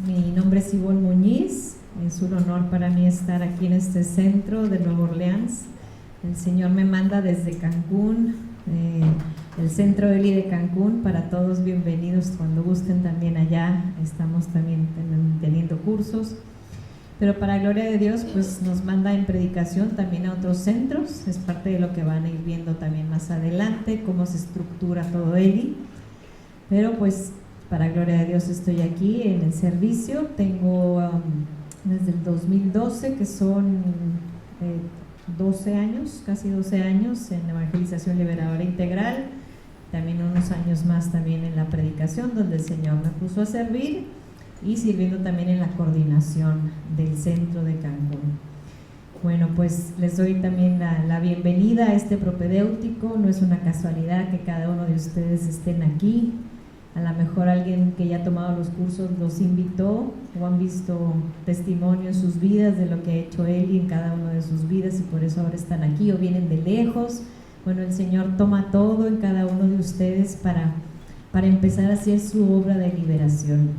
Mi nombre es Ivonne Muñiz. Es un honor para mí estar aquí en este centro de Nueva Orleans. El Señor me manda desde Cancún, el centro Eli de Cancún. Para todos, bienvenidos cuando gusten también allá. Estamos también teniendo cursos. Pero para gloria de Dios, pues nos manda en predicación también a otros centros. Es parte de lo que van a ir viendo también más adelante, cómo se estructura todo Eli. Pero pues para gloria de Dios estoy aquí en el servicio. Tengo desde el 2012, que son 12 años, casi 12 años en Evangelización Liberadora Integral. También unos años más también en la predicación, donde el Señor me puso a servir, y sirviendo también en la coordinación del centro de Cancún. Bueno, pues les doy también la bienvenida a este propedéutico. No es una casualidad que cada uno de ustedes estén aquí. A lo mejor alguien que ya ha tomado los cursos los invitó o han visto testimonio en sus vidas de lo que ha hecho Eli en cada una de sus vidas, y por eso ahora están aquí o vienen de lejos. Bueno, el Señor toma todo en cada uno de ustedes para empezar a hacer su obra de liberación.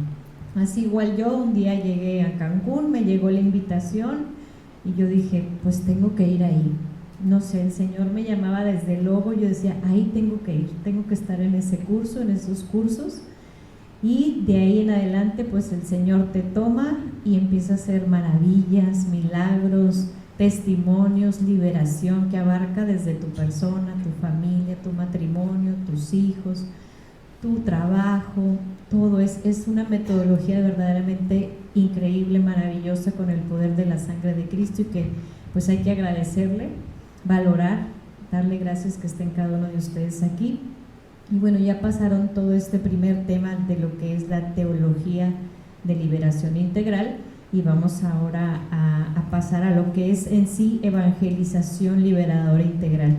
Así igual yo un día llegué a Cancún, me llegó la invitación y yo dije, pues tengo que ir ahí. No sé, el Señor me llamaba desde Logo, yo decía, ahí tengo que ir, tengo que estar en ese curso, en esos cursos, y de ahí en adelante pues el Señor te toma y empieza a hacer maravillas, milagros, testimonios, liberación que abarca desde tu persona, tu familia, tu matrimonio, tus hijos, tu trabajo, todo es una metodología verdaderamente increíble, maravillosa, con el poder de la sangre de Cristo, y que pues hay que agradecerle, valorar, darle gracias que estén cada uno de ustedes aquí. Y bueno, ya pasaron todo este primer tema de lo que es la teología de liberación integral, y vamos ahora a pasar a lo que es en sí evangelización liberadora integral.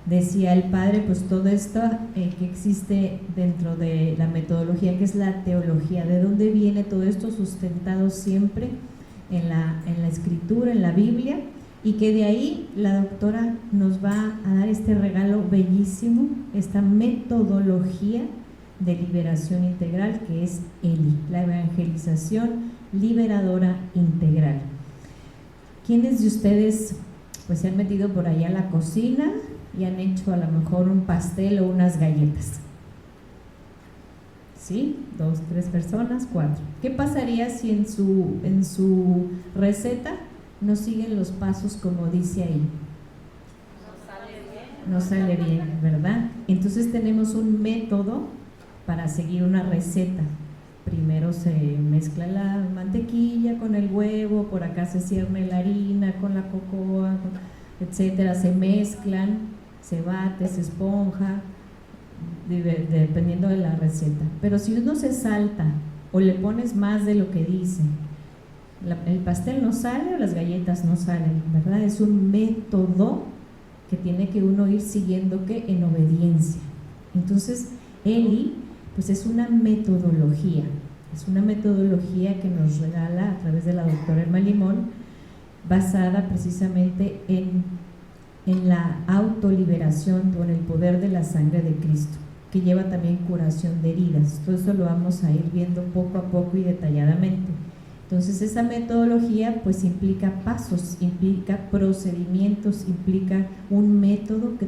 Decía el Padre, pues todo esto que existe dentro de la metodología, que es la teología, ¿de dónde viene todo esto? Sustentado siempre en la Escritura, en la Biblia, y que de ahí la doctora nos va a dar este regalo bellísimo, esta metodología de liberación integral, que es ELI, la evangelización liberadora integral. ¿Quiénes de ustedes pues se han metido por allá a la cocina y han hecho a lo mejor un pastel o unas galletas? ¿Sí? 2, 3 personas, 4. ¿Qué pasaría si en su receta no siguen los pasos como dice ahí? No sale bien, ¿verdad? Entonces tenemos un método para seguir una receta. Primero se mezcla la mantequilla con el huevo, por acá se cierne la harina con la cocoa, etcétera, se mezclan, se bate, se esponja, dependiendo de la receta. Pero si uno se salta o le pones más de lo que dice, el pastel no sale o las galletas no salen, ¿verdad? Es un método que tiene que uno ir siguiendo, que en obediencia. Entonces Eli pues es una metodología que nos regala a través de la doctora Irma Limón, basada precisamente en la autoliberación con el poder de la sangre de Cristo, que lleva también curación de heridas. Todo eso lo vamos a ir viendo poco a poco y detalladamente. Entonces esa metodología pues implica pasos, implica procedimientos, implica un método que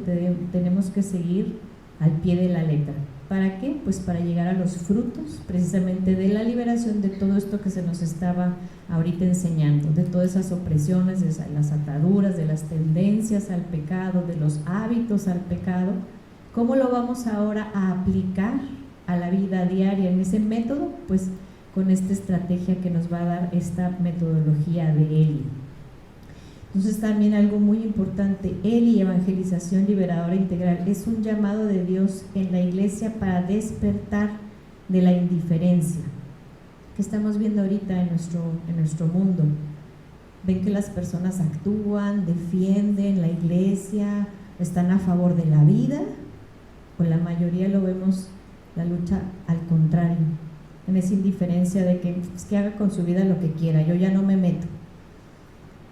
tenemos que seguir al pie de la letra. ¿Para qué? Pues para llegar a los frutos precisamente de la liberación de todo esto que se nos estaba ahorita enseñando, de todas esas opresiones, de las ataduras, de las tendencias al pecado, de los hábitos al pecado. ¿Cómo lo vamos ahora a aplicar a la vida diaria en ese método? Pues con esta estrategia que nos va a dar esta metodología de Eli. Entonces también algo muy importante, Eli, evangelización liberadora integral, es un llamado de Dios en la iglesia para despertar de la indiferencia que estamos viendo ahorita en nuestro mundo. Ven que las personas actúan, defienden la iglesia, están a favor de la vida, o la mayoría lo vemos la lucha al contrario, en esa indiferencia de que, pues, que haga con su vida lo que quiera, yo ya no me meto.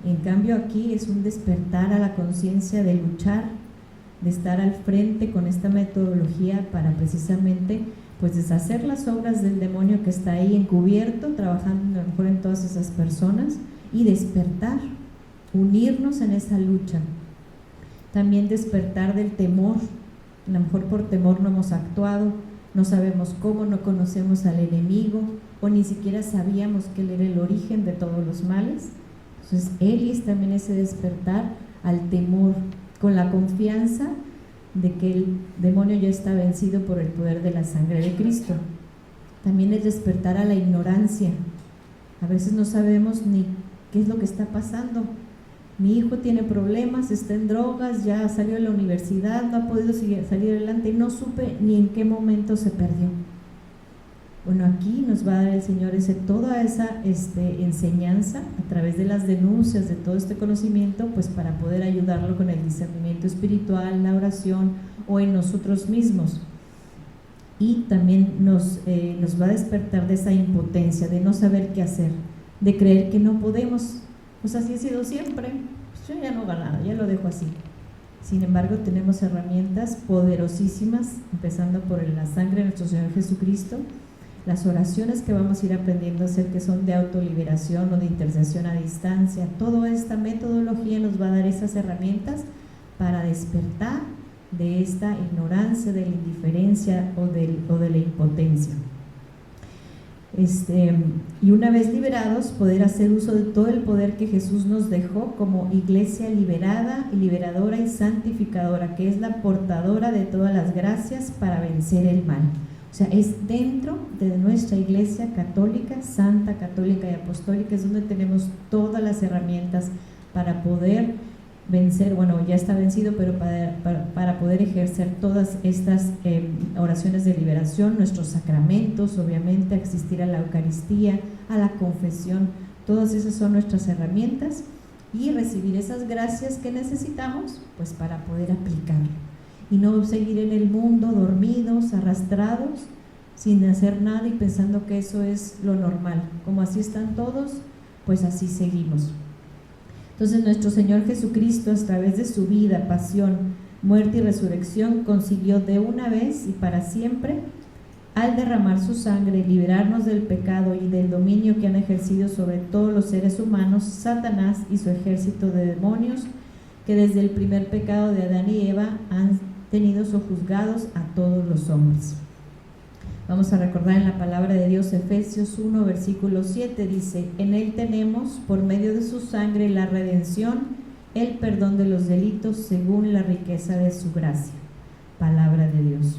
En cambio aquí es un despertar a la conciencia de luchar, de estar al frente con esta metodología para precisamente pues deshacer las obras del demonio que está ahí encubierto, trabajando a lo mejor en todas esas personas, y despertar, unirnos en esa lucha. También despertar del temor. A lo mejor por temor no hemos actuado, no sabemos cómo, no conocemos al enemigo, o ni siquiera sabíamos que él era el origen de todos los males. Entonces, él es también ese despertar al temor, con la confianza de que el demonio ya está vencido por el poder de la sangre de Cristo. También es despertar a la ignorancia. A veces no sabemos ni qué es lo que está pasando. Mi hijo tiene problemas, está en drogas, ya salió de la universidad, no ha podido salir adelante, no supe ni en qué momento se perdió. Bueno, aquí nos va a dar el Señor toda esa enseñanza a través de las denuncias, de todo este conocimiento, pues para poder ayudarlo con el discernimiento espiritual, la oración o en nosotros mismos. Y también nos va a despertar de esa impotencia, de no saber qué hacer, de creer que no podemos. Pues así ha sido siempre, pues yo ya no hago nada, ya lo dejo así. Sin embargo, tenemos herramientas poderosísimas, empezando por la sangre de nuestro Señor Jesucristo, las oraciones que vamos a ir aprendiendo a hacer, que son de autoliberación o de intercesión a distancia. Toda esta metodología nos va a dar esas herramientas para despertar de esta ignorancia, de la indiferencia o de la impotencia. Y una vez liberados, poder hacer uso de todo el poder que Jesús nos dejó como iglesia liberada, liberadora y santificadora, que es la portadora de todas las gracias para vencer el mal. O sea, es dentro de nuestra iglesia católica, santa, católica y apostólica, es donde tenemos todas las herramientas para poder vencer, bueno, ya está vencido, pero para poder ejercer todas estas oraciones de liberación, nuestros sacramentos, obviamente, asistir a la Eucaristía, a la confesión, todas esas son nuestras herramientas, y recibir esas gracias que necesitamos, pues para poder aplicarlo. Y no seguir en el mundo dormidos, arrastrados, sin hacer nada y pensando que eso es lo normal. Como así están todos, pues así seguimos. Entonces nuestro Señor Jesucristo, a través de su vida, pasión, muerte y resurrección, consiguió de una vez y para siempre, al derramar su sangre, liberarnos del pecado y del dominio que han ejercido sobre todos los seres humanos, Satanás y su ejército de demonios, que desde el primer pecado de Adán y Eva han tenido sojuzgados a todos los hombres. Vamos a recordar en la palabra de Dios, Efesios 1, versículo 7, dice: en Él tenemos, por medio de su sangre, la redención, el perdón de los delitos, según la riqueza de su gracia. Palabra de Dios.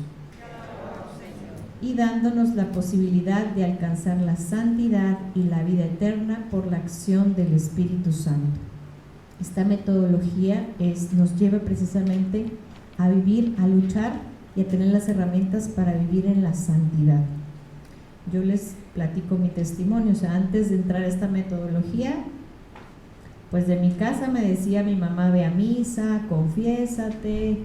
Y dándonos la posibilidad de alcanzar la santidad y la vida eterna por la acción del Espíritu Santo. Esta metodología nos lleva precisamente a vivir, a luchar y a tener las herramientas para vivir en la santidad. Yo les platico mi testimonio. O sea, antes de entrar a esta metodología, pues de mi casa me decía mi mamá: ve a misa, confiésate,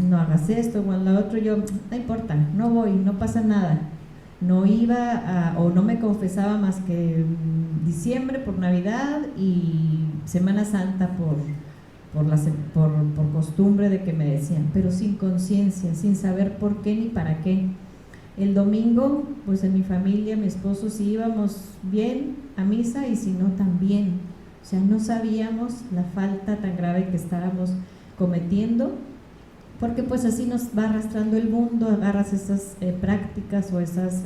no hagas esto o lo otro. Yo, no importa, no voy, no pasa nada. No iba o no me confesaba más que diciembre por Navidad y Semana Santa por costumbre de que me decían, pero sin conciencia, sin saber por qué ni para qué. El domingo, pues en mi familia, mi esposo, sí íbamos bien a misa y si no también. O sea, no sabíamos la falta tan grave que estábamos cometiendo, porque pues así nos va arrastrando el mundo, agarras esas prácticas o esas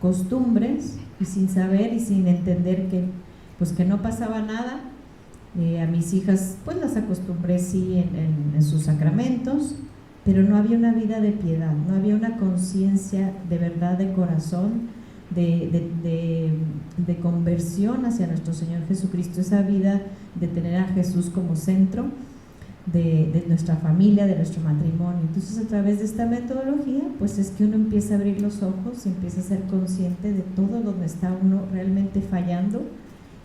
costumbres y sin saber y sin entender que no pasaba nada. A mis hijas pues las acostumbré sí en sus sacramentos, pero no había una vida de piedad, no había una conciencia de verdad, de corazón, de conversión hacia nuestro Señor Jesucristo, esa vida de tener a Jesús como centro de nuestra familia, de nuestro matrimonio. Entonces, a través de esta metodología, pues es que uno empieza a abrir los ojos y empieza a ser consciente de todo donde está uno realmente fallando,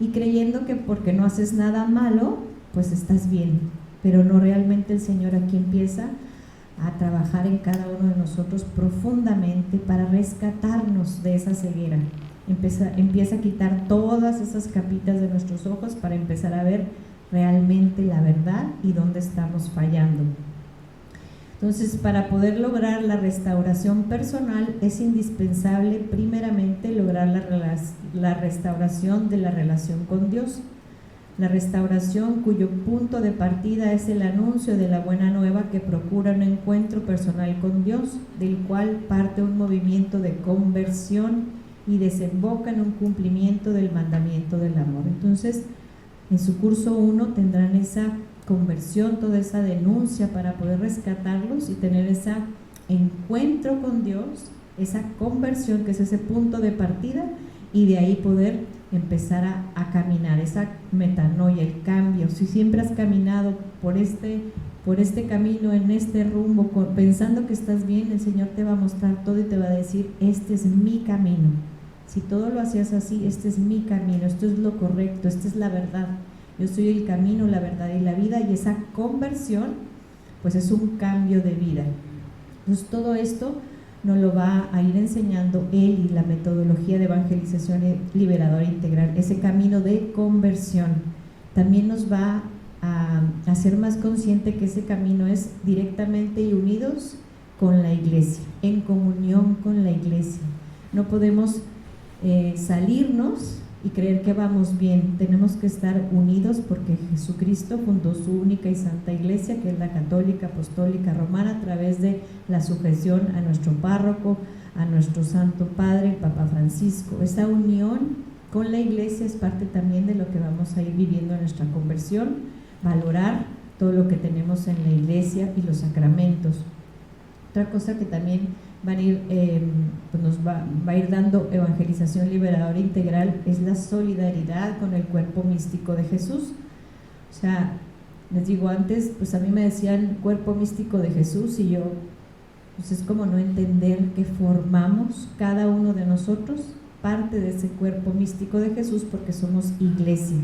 y creyendo que porque no haces nada malo, pues estás bien, pero no, realmente el Señor aquí empieza a trabajar en cada uno de nosotros profundamente para rescatarnos de esa ceguera. Empieza a quitar todas esas capitas de nuestros ojos para empezar a ver realmente la verdad y dónde estamos fallando. Entonces, para poder lograr la restauración personal es indispensable primeramente lograr la restauración de la relación con Dios. La restauración cuyo punto de partida es el anuncio de la buena nueva que procura un encuentro personal con Dios, del cual parte un movimiento de conversión y desemboca en un cumplimiento del mandamiento del amor. Entonces, en su curso 1 tendrán esa conversión, toda esa denuncia para poder rescatarlos y tener ese encuentro con Dios, esa conversión que es ese punto de partida, y de ahí poder empezar a caminar, esa metanoia, el cambio. Si siempre has caminado por este camino, en este rumbo, pensando que estás bien, el Señor te va a mostrar todo y te va a decir: este es mi camino. Si todo lo hacías así, este es mi camino, esto es lo correcto, esta es la verdad. Yo soy el camino, la verdad y la vida, y esa conversión pues es un cambio de vida. Entonces todo esto nos lo va a ir enseñando él y la metodología de evangelización liberadora integral, ese camino de conversión. También nos va a hacer más consciente que ese camino es directamente y unidos con la iglesia, en comunión con la iglesia. No podemos salirnos y creer que vamos bien. Tenemos que estar unidos porque Jesucristo fundó su única y santa iglesia, que es la católica, apostólica, romana, a través de la sujeción a nuestro párroco, a nuestro Santo Padre, el Papa Francisco. Esa unión con la iglesia es parte también de lo que vamos a ir viviendo en nuestra conversión, valorar todo lo que tenemos en la iglesia y los sacramentos. Otra cosa que también van a ir, pues nos va a ir dando evangelización liberadora integral es la solidaridad con el cuerpo místico de Jesús. O sea, les digo antes, pues a mí me decían cuerpo místico de Jesús, y yo, pues es como no entender que formamos cada uno de nosotros parte de ese cuerpo místico de Jesús, porque somos iglesia.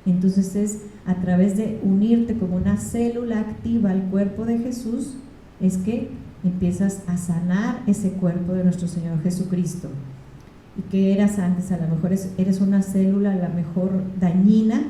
Entonces es a través de unirte como una célula activa al cuerpo de Jesús, es que empiezas a sanar ese cuerpo de nuestro Señor Jesucristo. ¿Y qué eras antes? A lo mejor eres una célula a lo mejor dañina,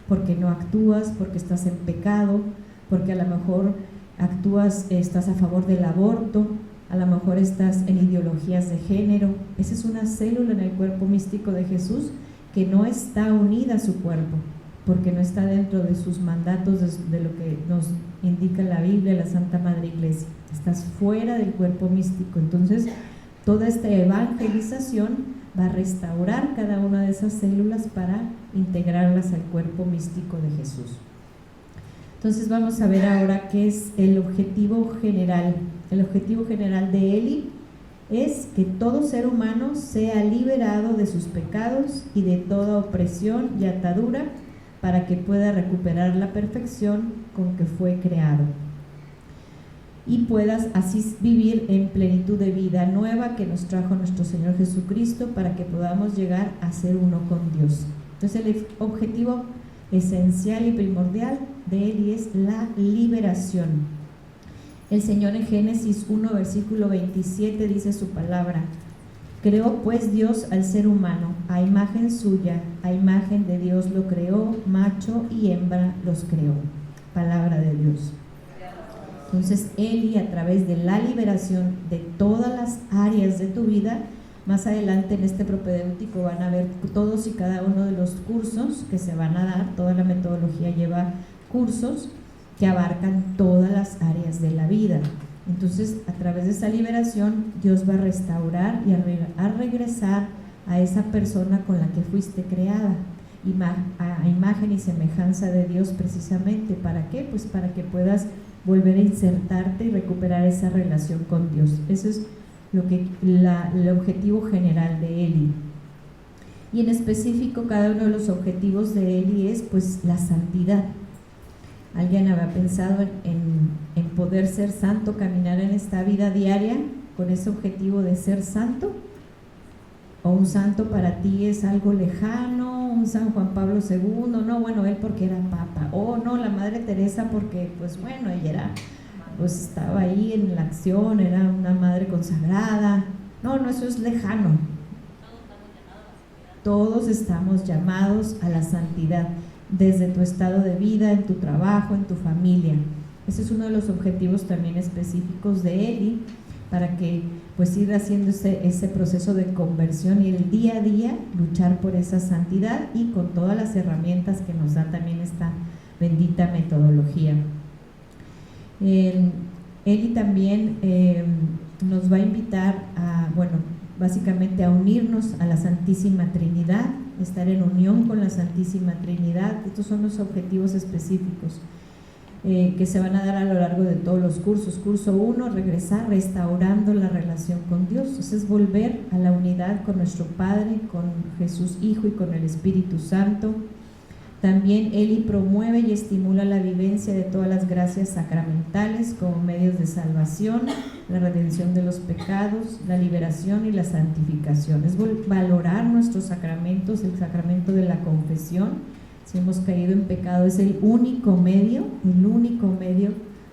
porque no actúas, porque estás en pecado, porque a lo mejor actúas, estás a favor del aborto, a lo mejor estás en ideologías de género. Esa es una célula en el cuerpo místico de Jesús que no está unida a su cuerpo, porque no está dentro de sus mandatos, de lo que nos indica la Biblia, la Santa Madre Iglesia. Estás fuera del cuerpo místico. Entonces, toda esta evangelización va a restaurar cada una de esas células para integrarlas al cuerpo místico de Jesús. Entonces, vamos a ver ahora qué es el objetivo general. El objetivo general de Eli es que todo ser humano sea liberado de sus pecados y de toda opresión y atadura, para que pueda recuperar la perfección con que fue creado y puedas así vivir en plenitud de vida nueva que nos trajo nuestro Señor Jesucristo, para que podamos llegar a ser uno con Dios. Entonces el objetivo esencial y primordial de él es la liberación. El Señor en Génesis 1 versículo 27 dice su palabra: creó pues Dios al ser humano, a imagen suya, a imagen de Dios lo creó, macho y hembra los creó. Palabra de Dios. Entonces, Eli, a través de la liberación de todas las áreas de tu vida, más adelante en este propedéutico van a ver todos y cada uno de los cursos que se van a dar. Toda la metodología lleva cursos que abarcan todas las áreas de la vida. Entonces, a través de esa liberación, Dios va a restaurar y a regresar a esa persona con la que fuiste creada, a imagen y semejanza de Dios, precisamente. ¿Para qué? Pues para que puedas volver a insertarte y recuperar esa relación con Dios. Eso es el objetivo general de Eli. Y en específico, cada uno de los objetivos de Eli es pues la santidad. ¿Alguien había pensado en poder ser santo, caminar en esta vida diaria con ese objetivo de ser santo? ¿O un santo para ti es algo lejano, un San Juan Pablo II? No, bueno, él porque era papa. O no, la Madre Teresa porque, pues bueno, ella estaba ahí en la acción, era una madre consagrada. No, eso es lejano. Todos estamos llamados a la santidad, desde tu estado de vida, en tu trabajo, en tu familia. Ese es uno de los objetivos también específicos de Eli, para que pues ir haciendo ese proceso de conversión y el día a día luchar por esa santidad y con todas las herramientas que nos da también esta bendita metodología. Eli también nos va a invitar a, bueno, básicamente a unirnos a la Santísima Trinidad, estar en unión con la Santísima Trinidad. Estos son los objetivos específicos que se van a dar a lo largo de todos los cursos. Curso 1, regresar restaurando la relación con Dios. Entonces, volver a la unidad con nuestro Padre, con Jesús Hijo y con el Espíritu Santo. También Eli promueve y estimula la vivencia de todas las gracias sacramentales como medios de salvación, la redención de los pecados, la liberación y la santificación. Es valorar nuestros sacramentos, el sacramento de la confesión. Si hemos caído en pecado, es el único medio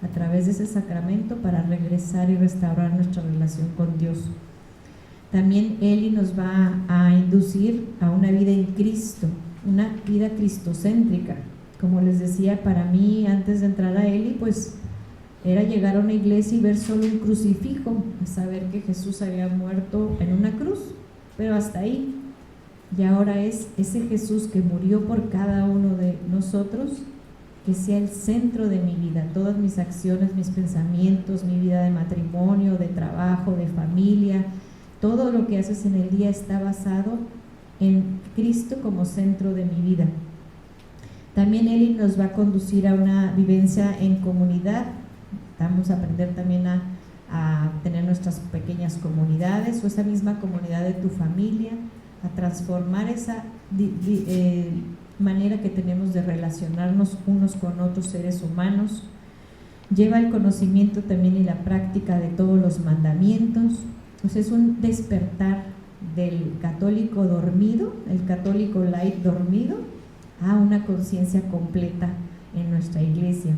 a través de ese sacramento para regresar y restaurar nuestra relación con Dios. También Eli nos va a inducir a una vida en Cristo, una vida cristocéntrica. Como les decía, para mí antes de entrar a Eli, pues era llegar a una iglesia y ver solo un crucifijo, saber que Jesús había muerto en una cruz, pero hasta ahí. Y ahora es ese Jesús que murió por cada uno de nosotros, que sea el centro de mi vida, todas mis acciones, mis pensamientos, mi vida de matrimonio, de trabajo, de familia, todo lo que haces en el día está basado en Cristo como centro de mi vida. También Eli nos va a conducir a una vivencia en comunidad. Vamos a aprender también a tener nuestras pequeñas comunidades o esa misma comunidad de tu familia, a transformar esa manera que tenemos de relacionarnos unos con otros seres humanos. Lleva el conocimiento también y la práctica de todos los mandamientos. Entonces es un despertar del católico dormido, el católico light dormido, a una conciencia completa en nuestra iglesia.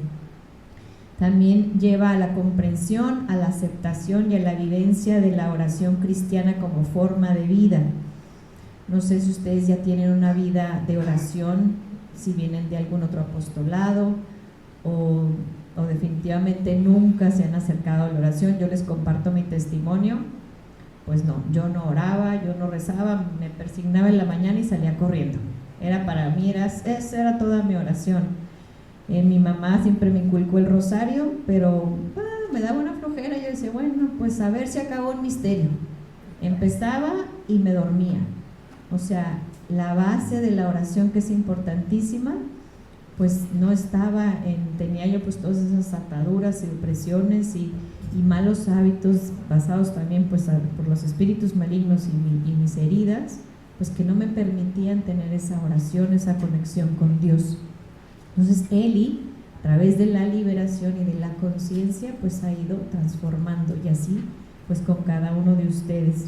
También lleva a la comprensión, a la aceptación y a la vivencia de la oración cristiana como forma de vida. No sé si ustedes ya tienen una vida de oración, si vienen de algún otro apostolado o definitivamente nunca se han acercado a la oración. Yo les comparto mi testimonio. Pues no, yo no oraba, yo no rezaba, me persignaba en la mañana y salía corriendo. Era para mí, esa era toda mi oración. Mi mamá siempre me inculcó el rosario, pero me daba una flojera. Yo decía, bueno, pues a ver si acabó un misterio. Empezaba y me dormía. O sea, la base de la oración, que es importantísima, pues no estaba tenía yo pues todas esas ataduras y opresiones y malos hábitos basados también pues por los espíritus malignos y mis heridas, pues que no me permitían tener esa oración, esa conexión con Dios. Entonces Eli, a través de la liberación y de la conciencia, pues ha ido transformando, y así pues con cada uno de ustedes,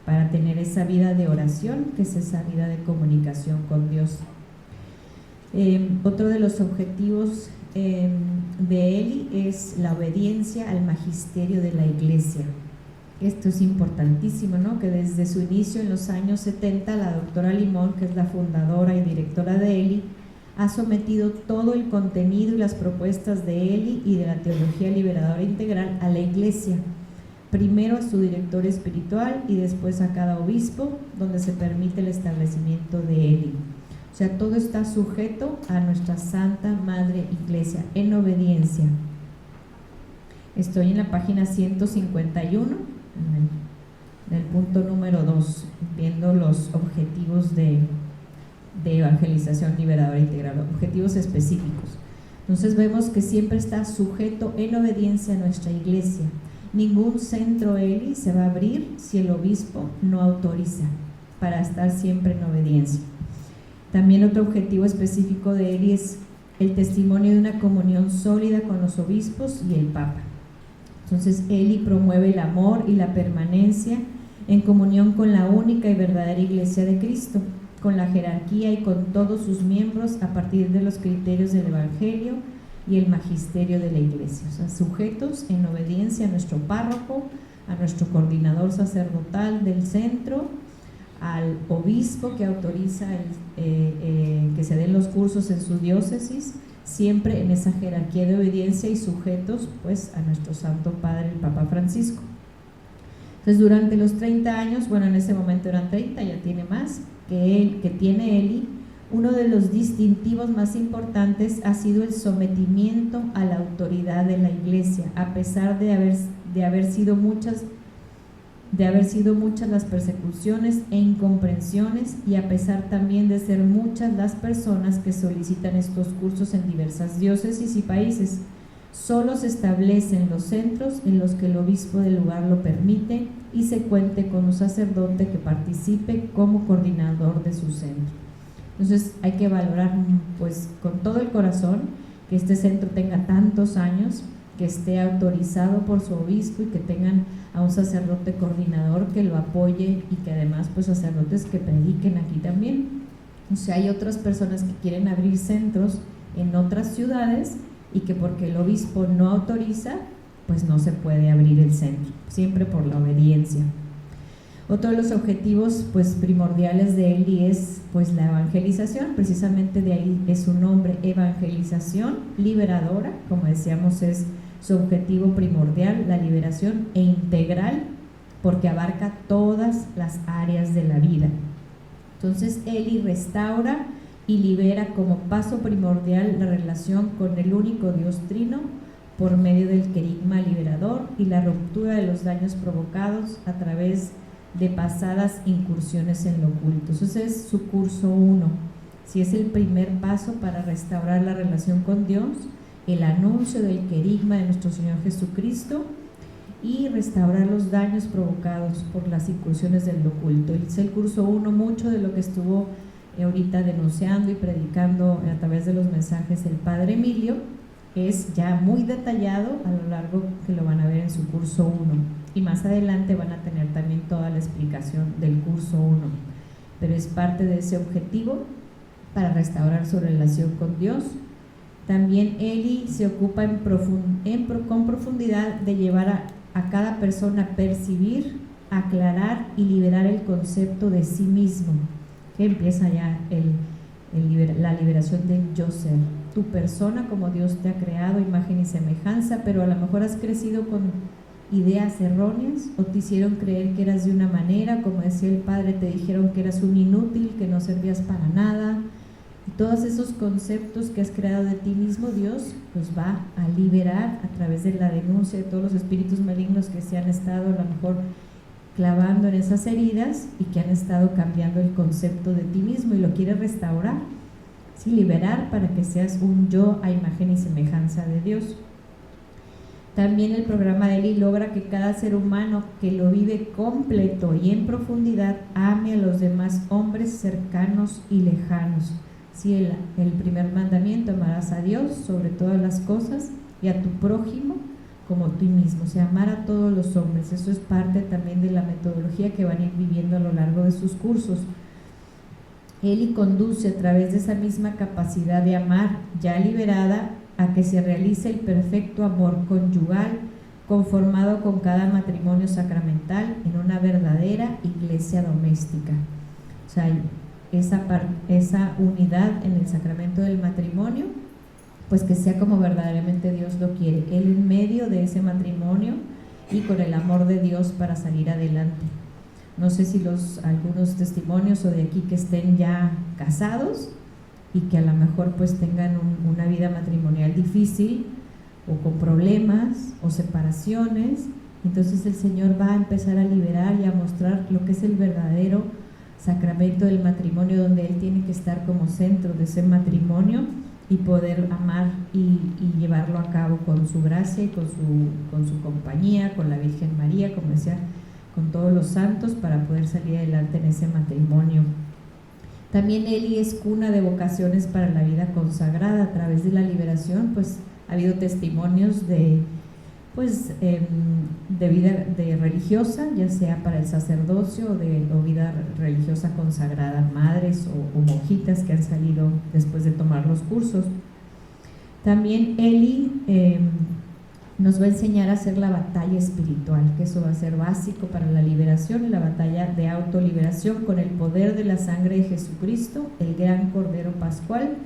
para tener esa vida de oración, que es esa vida de comunicación con Dios. Otro de los objetivos de Eli es la obediencia al magisterio de la iglesia. Esto es importantísimo, ¿no? Que desde su inicio en los años 70, la doctora Limón, que es la fundadora y directora de Eli, ha sometido todo el contenido y las propuestas de Eli y de la teología liberadora integral a la iglesia. Primero a su director espiritual y después a cada obispo, donde se permite el establecimiento de Eli. O sea, todo está sujeto a nuestra Santa Madre Iglesia, en obediencia. Estoy en la página 151, en el punto número 2, viendo los objetivos de evangelización liberadora integral, objetivos específicos. Entonces vemos que siempre está sujeto en obediencia a nuestra iglesia. Ningún centro Eli se va a abrir si el obispo no autoriza, para estar siempre en obediencia. También otro objetivo específico de Eli es el testimonio de una comunión sólida con los obispos y el Papa. Entonces Eli promueve el amor y la permanencia en comunión con la única y verdadera Iglesia de Cristo, con la jerarquía y con todos sus miembros a partir de los criterios del Evangelio y el magisterio de la Iglesia. O sea, sujetos en obediencia a nuestro párroco, a nuestro coordinador sacerdotal del centro, al obispo que autoriza que se den los cursos en su diócesis, siempre en esa jerarquía de obediencia y sujetos pues a nuestro Santo Padre, el Papa Francisco. Entonces durante los 30 años, bueno, en ese momento eran 30, ya tiene más, que tiene Eli, uno de los distintivos más importantes ha sido el sometimiento a la autoridad de la Iglesia, a pesar de haber sido muchas las persecuciones e incomprensiones, y a pesar también de ser muchas las personas que solicitan estos cursos en diversas diócesis y países. Solo se establecen los centros en los que el obispo del lugar lo permite y se cuente con un sacerdote que participe como coordinador de su centro. Entonces hay que valorar pues con todo el corazón que este centro tenga tantos años, que esté autorizado por su obispo y que tengan a un sacerdote coordinador que lo apoye, y que además pues sacerdotes que prediquen aquí también. O sea, hay otras personas que quieren abrir centros en otras ciudades y que porque el obispo no autoriza, pues no se puede abrir el centro, siempre por la obediencia. Otro de los objetivos pues primordiales de Eli es pues la evangelización, precisamente de ahí es su nombre, evangelización liberadora, como decíamos es su objetivo primordial, la liberación, e integral, porque abarca todas las áreas de la vida. Entonces Eli restaura y libera como paso primordial la relación con el único Dios trino por medio del querigma liberador y la ruptura de los daños provocados a través de pasadas incursiones en lo oculto. Eso es su curso 1. Si es el primer paso para restaurar la relación con Dios, el anuncio del querigma de nuestro Señor Jesucristo y restaurar los daños provocados por las incursiones del oculto. Es el curso 1, mucho de lo que estuvo ahorita denunciando y predicando a través de los mensajes el Padre Emilio es ya muy detallado a lo largo, que lo van a ver en su curso 1, y más adelante van a tener también toda la explicación del curso 1, pero es parte de ese objetivo para restaurar su relación con Dios. También Eli se ocupa con profundidad de llevar a cada persona a percibir, aclarar y liberar el concepto de sí mismo, que empieza ya la liberación del yo ser. Tu persona como Dios te ha creado, imagen y semejanza, pero a lo mejor has crecido con ideas erróneas o te hicieron creer que eras de una manera, como decía el Padre, te dijeron que eras un inútil, que no servías para nada, y todos esos conceptos que has creado de ti mismo, Dios pues va a liberar a través de la denuncia de todos los espíritus malignos que se han estado a lo mejor clavando en esas heridas y que han estado cambiando el concepto de ti mismo, y lo quiere restaurar, ¿sí? Liberar para que seas un yo a imagen y semejanza de Dios. También el programa de Eli logra que cada ser humano que lo vive completo y en profundidad ame a los demás hombres cercanos y lejanos. Sí, el primer mandamiento, amarás a Dios sobre todas las cosas y a tu prójimo como tú mismo, o sea, amar a todos los hombres. Eso es parte también de la metodología que van a ir viviendo a lo largo de sus cursos. Eli conduce a través de esa misma capacidad de amar ya liberada a que se realice el perfecto amor conyugal conformado con cada matrimonio sacramental en una verdadera iglesia doméstica. O sea, esa unidad en el sacramento del matrimonio, pues que sea como verdaderamente Dios lo quiere, Él en medio de ese matrimonio y con el amor de Dios para salir adelante. No sé si algunos testimonios o de aquí que estén ya casados y que a lo mejor pues tengan una vida matrimonial difícil o con problemas o separaciones, entonces el Señor va a empezar a liberar y a mostrar lo que es el verdadero sacramento del matrimonio, donde Él tiene que estar como centro de ese matrimonio y poder amar y llevarlo a cabo con su gracia y con su compañía, con la Virgen María, como decía, con todos los santos, para poder salir adelante en ese matrimonio. También Eli es cuna de vocaciones para la vida consagrada. A través de la liberación pues ha habido testimonios de vida religiosa, ya sea para el sacerdocio o vida religiosa consagrada, madres o monjitas que han salido después de tomar los cursos. También Eli nos va a enseñar a hacer la batalla espiritual, que eso va a ser básico para la liberación, y la batalla de autoliberación con el poder de la sangre de Jesucristo, el gran Cordero Pascual,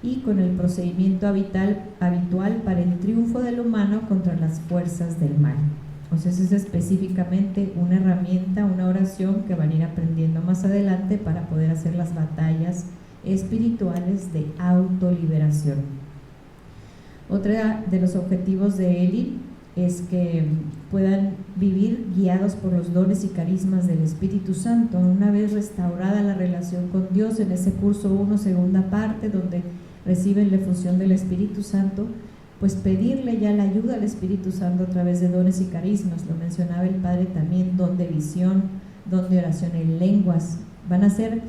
y con el procedimiento habitual para el triunfo del humano contra las fuerzas del mal. Entonces es específicamente una herramienta, una oración que van a ir aprendiendo más adelante para poder hacer las batallas espirituales de autoliberación. Otra de los objetivos de Eli es que puedan vivir guiados por los dones y carismas del Espíritu Santo. Una vez restaurada la relación con Dios, en ese curso 1, segunda parte, donde reciben la efusión del Espíritu Santo, pues pedirle ya la ayuda al Espíritu Santo a través de dones y carismas. Lo mencionaba el Padre también, don de visión, don de oración en lenguas. Van a ser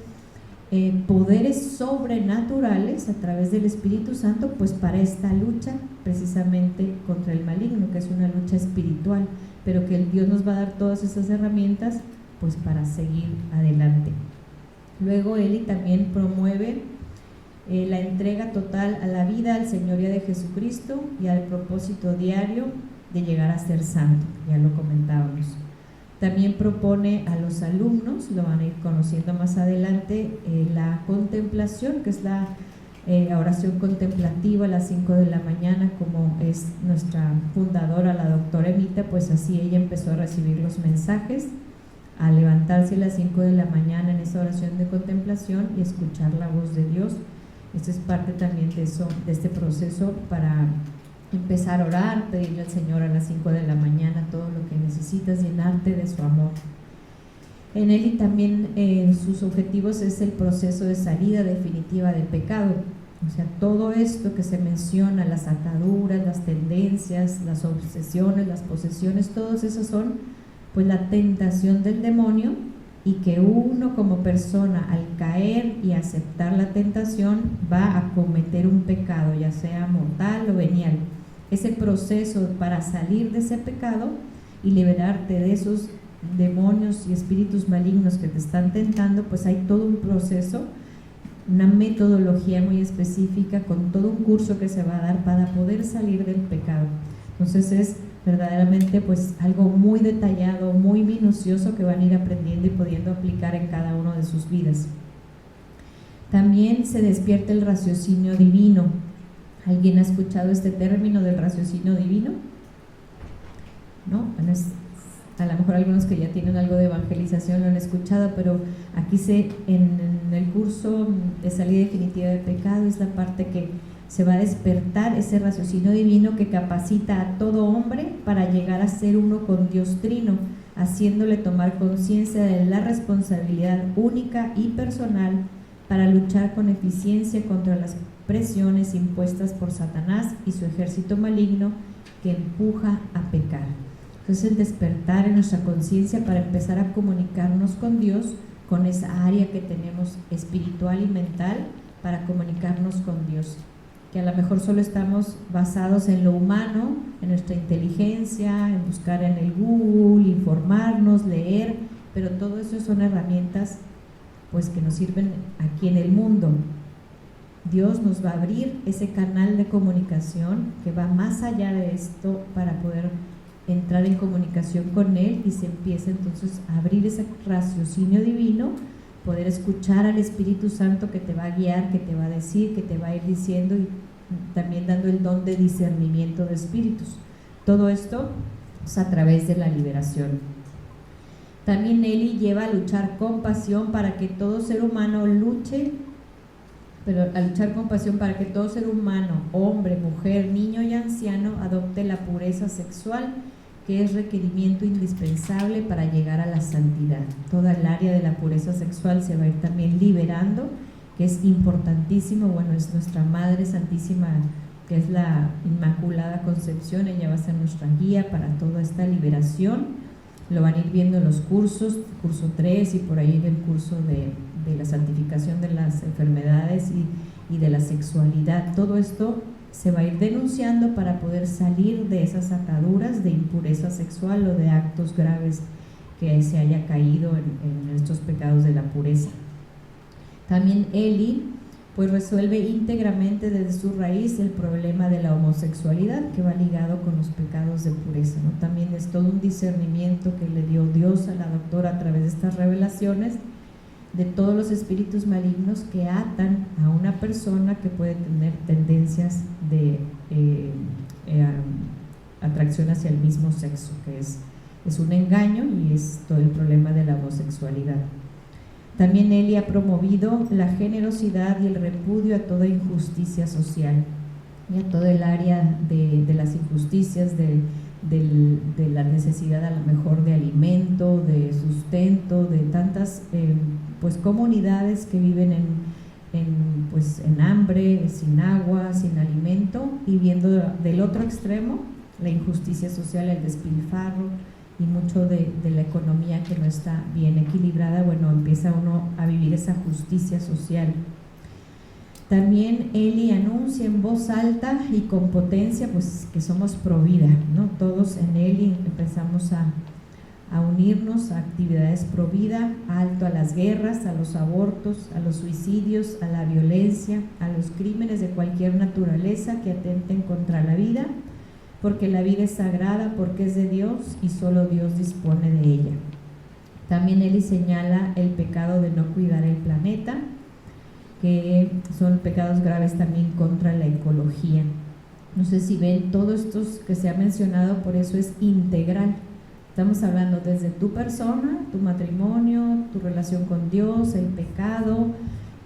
poderes sobrenaturales a través del Espíritu Santo, pues para esta lucha precisamente contra el maligno, que es una lucha espiritual, pero que el Dios nos va a dar todas esas herramientas pues para seguir adelante. Luego Eli también promueve la entrega total a la vida, al señorío de Jesucristo y al propósito diario de llegar a ser santo, ya lo comentábamos. También propone a los alumnos, lo van a ir conociendo más adelante, la contemplación, que es la oración contemplativa a las 5 de la mañana, como es nuestra fundadora, la doctora Emita, pues así ella empezó a recibir los mensajes, a levantarse a las 5 de la mañana en esa oración de contemplación y escuchar la voz de Dios. Esto es parte también de eso, de este proceso para empezar a orar, pedirle al Señor a las 5 de la mañana todo lo que necesitas, llenarte de su amor. En Eli también sus objetivos es el proceso de salida definitiva del pecado. O sea, todo esto que se menciona, las ataduras, las tendencias, las obsesiones, las posesiones, todos esos son pues la tentación del demonio, y que uno como persona al caer y aceptar la tentación va a cometer un pecado, ya sea mortal o venial. Ese proceso para salir de ese pecado y liberarte de esos demonios y espíritus malignos que te están tentando, pues hay todo un proceso, una metodología muy específica, con todo un curso que se va a dar para poder salir del pecado. Entonces es verdaderamente pues algo muy detallado, muy minucioso, que van a ir aprendiendo y pudiendo aplicar en cada uno de sus vidas. También se despierta el raciocinio divino. ¿Alguien ha escuchado este término del raciocinio divino? ¿No? Bueno, a lo mejor algunos que ya tienen algo de evangelización lo han escuchado, pero aquí en el curso de salida definitiva del pecado es la parte que se va a despertar ese raciocinio divino que capacita a todo hombre para llegar a ser uno con Dios Trino, haciéndole tomar conciencia de la responsabilidad única y personal para luchar con eficiencia contra las presiones impuestas por Satanás y su ejército maligno que empuja a pecar. Entonces el despertar en nuestra conciencia para empezar a comunicarnos con Dios, con esa área que tenemos espiritual y mental para comunicarnos con Dios, que a lo mejor solo estamos basados en lo humano, en nuestra inteligencia, en buscar en el Google, informarnos, leer, pero todo eso son herramientas pues que nos sirven aquí en el mundo. Dios nos va a abrir ese canal de comunicación que va más allá de esto para poder entrar en comunicación con Él, y se empieza entonces a abrir ese raciocinio divino, poder escuchar al Espíritu Santo que te va a guiar, que te va a decir, que te va a ir diciendo, y también dando el don de discernimiento de espíritus. Todo esto es a través de la liberación. También Eli lleva a luchar con pasión para que todo ser humano luche, pero a luchar con pasión para que todo ser humano, hombre, mujer, niño y anciano, adopte la pureza sexual, que es requerimiento indispensable para llegar a la santidad. Toda el área de la pureza sexual se va a ir también liberando, que es importantísimo. Bueno, es nuestra Madre Santísima, que es la Inmaculada Concepción, ella va a ser nuestra guía para toda esta liberación. Lo van a ir viendo en los cursos, curso 3 y por ahí en el curso de la santificación de las enfermedades y de la sexualidad. Todo esto se va a ir denunciando para poder salir de esas ataduras de impureza sexual o de actos graves que se haya caído en estos pecados de la pureza. También Eli pues resuelve íntegramente desde su raíz el problema de la homosexualidad, que va ligado con los pecados de pureza, ¿no? También es todo un discernimiento que le dio Dios a la doctora a través de estas revelaciones, de todos los espíritus malignos que atan a una persona que puede tener tendencias de atracción hacia el mismo sexo, que es un engaño y es todo el problema de la homosexualidad. También Eli ha promovido la generosidad y el repudio a toda injusticia social y a todo el área de las injusticias, de la necesidad a lo mejor de alimento, de sustento, de tantas pues comunidades que viven en hambre, sin agua, sin alimento, y viendo del otro extremo la injusticia social, el despilfarro y mucho de la economía que no está bien equilibrada. Bueno, empieza uno a vivir esa justicia social. También Eli anuncia en voz alta y con potencia pues que somos pro vida, ¿no? Todos en Eli empezamos a unirnos a actividades pro vida, alto a las guerras, a los abortos, a los suicidios, a la violencia, a los crímenes de cualquier naturaleza que atenten contra la vida, porque la vida es sagrada, porque es de Dios y solo Dios dispone de ella. También Eli señala el pecado de no cuidar el planeta, que son pecados graves también contra la ecología. No sé si ven, todo esto que se ha mencionado, por eso es integral. Estamos hablando desde tu persona, tu matrimonio, tu relación con Dios, el pecado,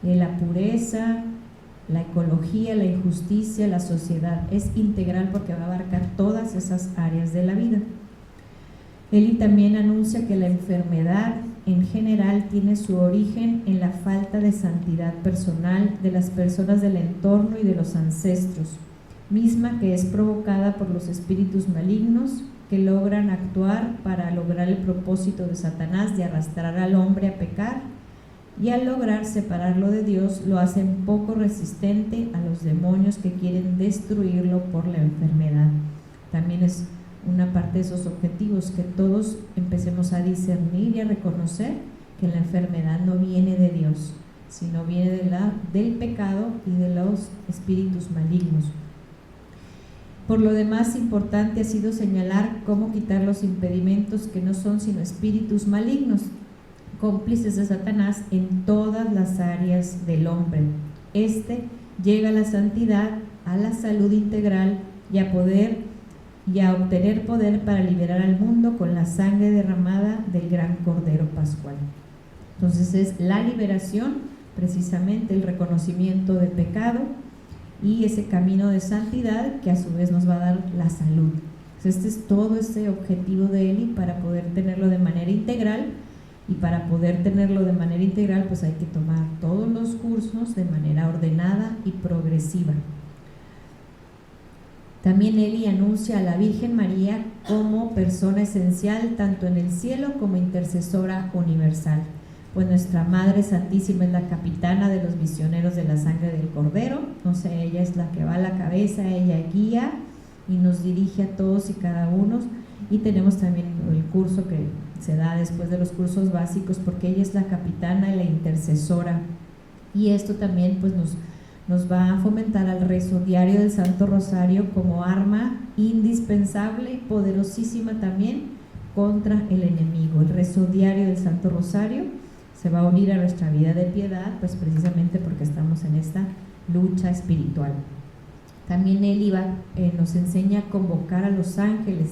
la pureza, la ecología, la injusticia, la sociedad. Es integral porque va a abarcar todas esas áreas de la vida. Eli también anuncia que la enfermedad en general tiene su origen en la falta de santidad personal de las personas del entorno y de los ancestros, misma que es provocada por los espíritus malignos que logran actuar para lograr el propósito de Satanás de arrastrar al hombre a pecar, y al lograr separarlo de Dios lo hacen poco resistente a los demonios que quieren destruirlo por la enfermedad. También es una parte de esos objetivos, que todos empecemos a discernir y a reconocer que la enfermedad no viene de Dios, sino viene del pecado y de los espíritus malignos. Por lo demás, importante ha sido señalar cómo quitar los impedimentos que no son sino espíritus malignos, cómplices de Satanás en todas las áreas del hombre. Llega a la santidad, a la salud integral y a obtener poder para liberar al mundo con la sangre derramada del gran Cordero Pascual. Entonces es la liberación, precisamente el reconocimiento de pecado y ese camino de santidad que a su vez nos va a dar la salud. Entonces es todo ese objetivo de Eli para poder tenerlo de manera integral, y para poder tenerlo de manera integral pues hay que tomar todos los cursos de manera ordenada y progresiva. También Eli anuncia a la Virgen María como persona esencial tanto en el cielo como intercesora universal, pues nuestra Madre Santísima es la capitana de los misioneros de la sangre del Cordero. O sea, ella es la que va a la cabeza, ella guía y nos dirige a todos y cada uno. Y tenemos también el curso que se da después de los cursos básicos, porque ella es la capitana y la intercesora, y esto también pues nos va a fomentar al rezo diario del Santo Rosario como arma indispensable y poderosísima también contra el enemigo. El rezo diario del Santo Rosario se va a unir a nuestra vida de piedad, pues precisamente porque estamos en esta lucha espiritual. También Eli nos enseña a convocar a los ángeles,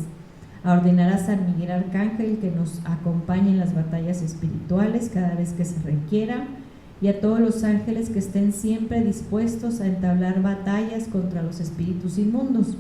a ordenar a San Miguel Arcángel que nos acompañe en las batallas espirituales cada vez que se requiera, y a todos los ángeles que estén siempre dispuestos a entablar batallas contra los espíritus inmundos.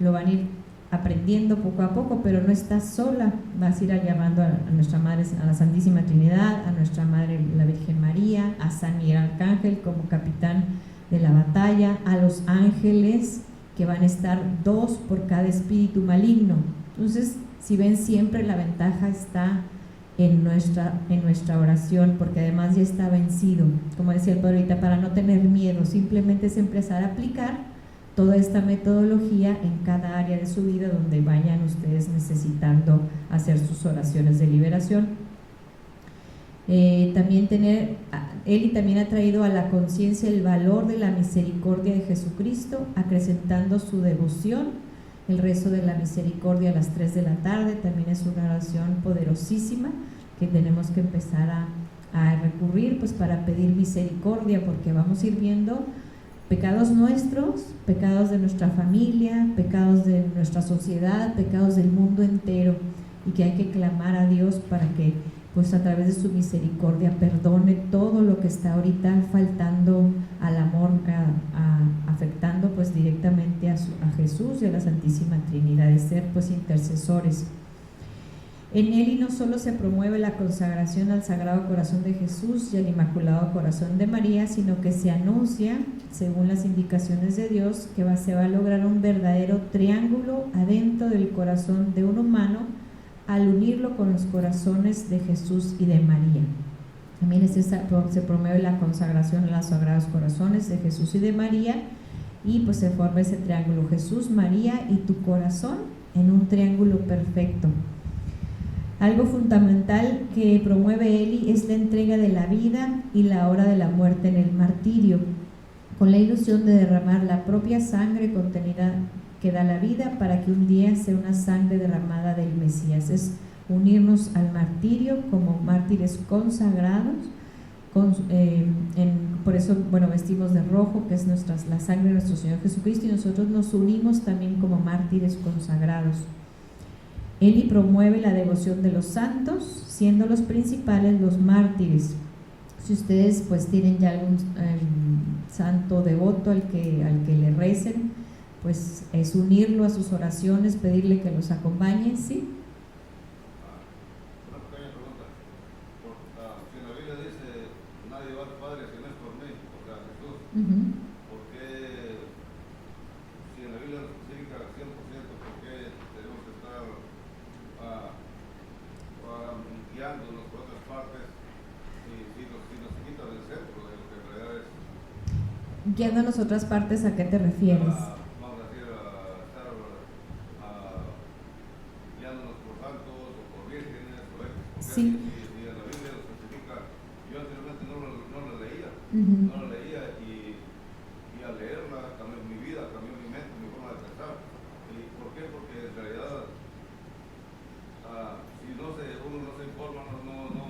Lo van a ir aprendiendo poco a poco, pero no estás sola. Vas a ir llamando a nuestra Madre, a la Santísima Trinidad, a nuestra Madre la Virgen María, a San Miguel Arcángel como capitán de la batalla, a los ángeles que van a estar 2 por cada espíritu maligno. Entonces, si ven, siempre la ventaja está en nuestra oración, porque además ya está vencido. Como decía el padre ahorita, para no tener miedo, simplemente es empezar a aplicar toda esta metodología en cada área de su vida donde vayan ustedes necesitando hacer sus oraciones de liberación. Eli también ha traído a la conciencia el valor de la misericordia de Jesucristo, acrecentando su devoción. El rezo de la misericordia a las 3 de la tarde también es una oración poderosísima que tenemos que empezar a recurrir pues para pedir misericordia, porque vamos a ir viendo pecados nuestros, pecados de nuestra familia, pecados de nuestra sociedad, pecados del mundo entero, y que hay que clamar a Dios para que pues a través de su misericordia perdone todo lo que está ahorita faltando al amor, afectando pues directamente a Jesús y a la Santísima Trinidad, de ser pues intercesores. En Eli no solo se promueve la consagración al Sagrado Corazón de Jesús y al Inmaculado Corazón de María, sino que se anuncia, según las indicaciones de Dios, que se va a lograr un verdadero triángulo adentro del corazón de un humano al unirlo con los corazones de Jesús y de María. También se promueve la consagración a los Sagrados Corazones de Jesús y de María, y pues se forma ese triángulo, Jesús, María y tu corazón, en un triángulo perfecto. Algo fundamental que promueve Eli es la entrega de la vida y la hora de la muerte en el martirio, con la ilusión de derramar la propia sangre contenida que da la vida para que un día sea una sangre derramada del Mesías. Es unirnos al martirio como mártires consagrados, por eso vestimos de rojo, que es la sangre de nuestro Señor Jesucristo, y nosotros nos unimos también como mártires consagrados. Eli promueve la devoción de los santos, siendo los principales los mártires. Si ustedes pues tienen ya algún santo devoto al que le recen, pues es unirlo a sus oraciones, pedirle que los acompañe, ¿sí? Una pequeña pregunta. Si en la Biblia dice, nadie va al Padre si no es por mí, o sea, Jesús, ¿por qué, si en la Biblia nos especifica 100%, por qué tenemos que estar guiándonos por otras partes si nos quita del centro de lo que en realidad es? Guiándonos a otras partes, ¿a qué te refieres? Sí. Si en la Biblia lo especifica, yo anteriormente no lo leía, y al leerla cambió mi vida, cambió mi mente, mi forma de pensar. ¿Y por qué? Porque en realidad, si uno no se informa, no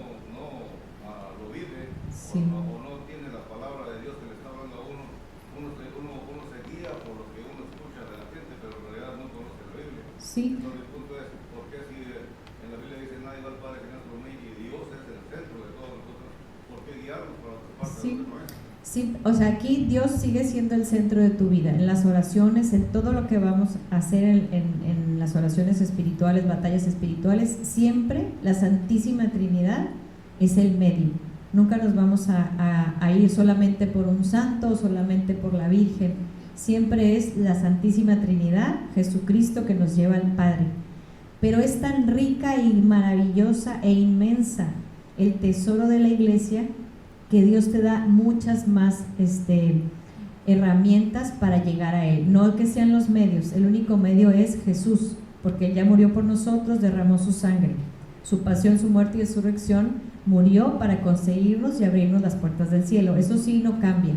lo vive, sí, o no tiene la palabra de Dios que le está hablando a uno se guía por lo que uno escucha de la gente, pero en realidad no conoce la Biblia. Sí. Entonces el punto es, ¿por qué si en la Biblia dice nadie va al Padre que no es por mí y Dios es el centro de todos nosotros, ¿por qué guiarnos para otra parte? Sí. De lo que no es? Sí, o sea, aquí Dios sigue siendo el centro de tu vida, en las oraciones, en todo lo que vamos a hacer en las oraciones espirituales, batallas espirituales, siempre la Santísima Trinidad es el medio. Nunca nos vamos a ir solamente por un santo o solamente por la Virgen, siempre es la Santísima Trinidad, Jesucristo, que nos lleva al Padre. Pero es tan rica y maravillosa e inmensa el tesoro de la Iglesia, que Dios te da muchas más herramientas para llegar a Él. No que sean los medios, el único medio es Jesús, porque Él ya murió por nosotros, derramó su sangre. Su pasión, su muerte y resurrección murió para conseguirnos y abrirnos las puertas del cielo. Eso sí no cambia.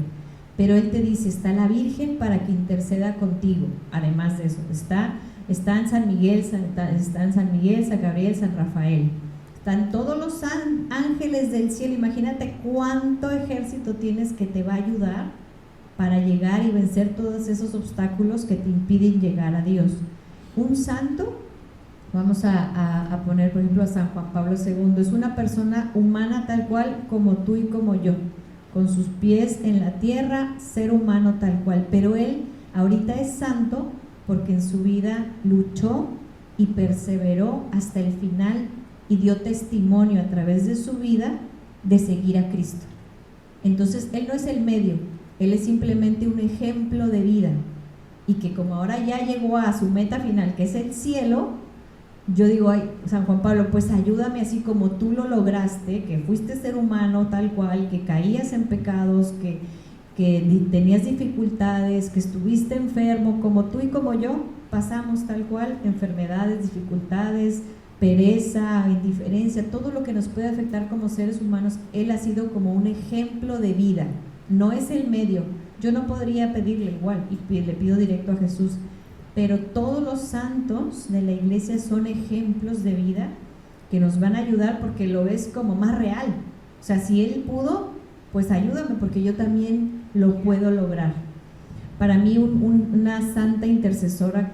Pero Él te dice, está la Virgen para que interceda contigo. Además de eso, está en San Miguel, San Gabriel, San Rafael. Están todos los ángeles del cielo. Imagínate cuánto ejército tienes que te va a ayudar para llegar y vencer todos esos obstáculos que te impiden llegar a Dios. Un santo, vamos a poner por ejemplo a San Juan Pablo II, es una persona humana tal cual como tú y como yo, con sus pies en la tierra, ser humano tal cual, pero él ahorita es santo porque en su vida luchó y perseveró hasta el final y dio testimonio a través de su vida de seguir a Cristo. Entonces él no es el medio, él es simplemente un ejemplo de vida, y que como ahora ya llegó a su meta final, que es el cielo, yo digo, ay, San Juan Pablo, pues ayúdame así como tú lo lograste, que fuiste ser humano tal cual, que caías en pecados, que tenías dificultades, que estuviste enfermo, como tú y como yo pasamos tal cual, enfermedades, dificultades, pereza, indiferencia, todo lo que nos puede afectar como seres humanos. Él ha sido como un ejemplo de vida, no es el medio. Yo no podría pedirle igual, y le pido directo a Jesús, pero todos los santos de la Iglesia son ejemplos de vida que nos van a ayudar porque lo ves como más real. O sea, si Él pudo, pues ayúdame, porque yo también lo puedo lograr. Para mí una santa intercesora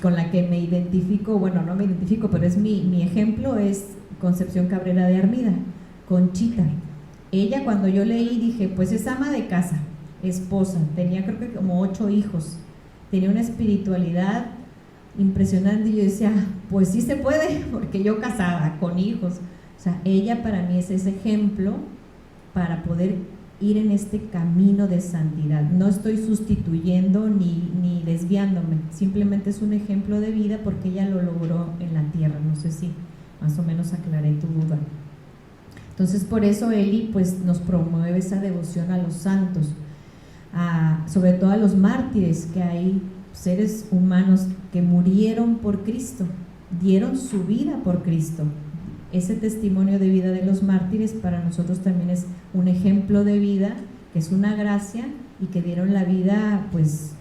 con la que me identifico, bueno, no me identifico, pero es mi ejemplo, es Concepción Cabrera de Armida, Conchita. Ella, cuando yo leí, dije, pues es ama de casa, esposa, tenía creo que como 8 hijos, tenía una espiritualidad impresionante, y yo decía, pues sí se puede, porque yo casada, con hijos. O sea, ella para mí es ese ejemplo para poder ir en este camino de santidad. No estoy sustituyendo ni desviándome, simplemente es un ejemplo de vida porque ella lo logró en la tierra. No sé si más o menos aclaré tu duda. Entonces, por eso Eli pues nos promueve esa devoción a los santos, sobre todo a los mártires, que hay seres humanos que murieron por Cristo, dieron su vida por Cristo. Ese testimonio de vida de los mártires para nosotros también es un ejemplo de vida, que es una gracia, y que dieron la vida pues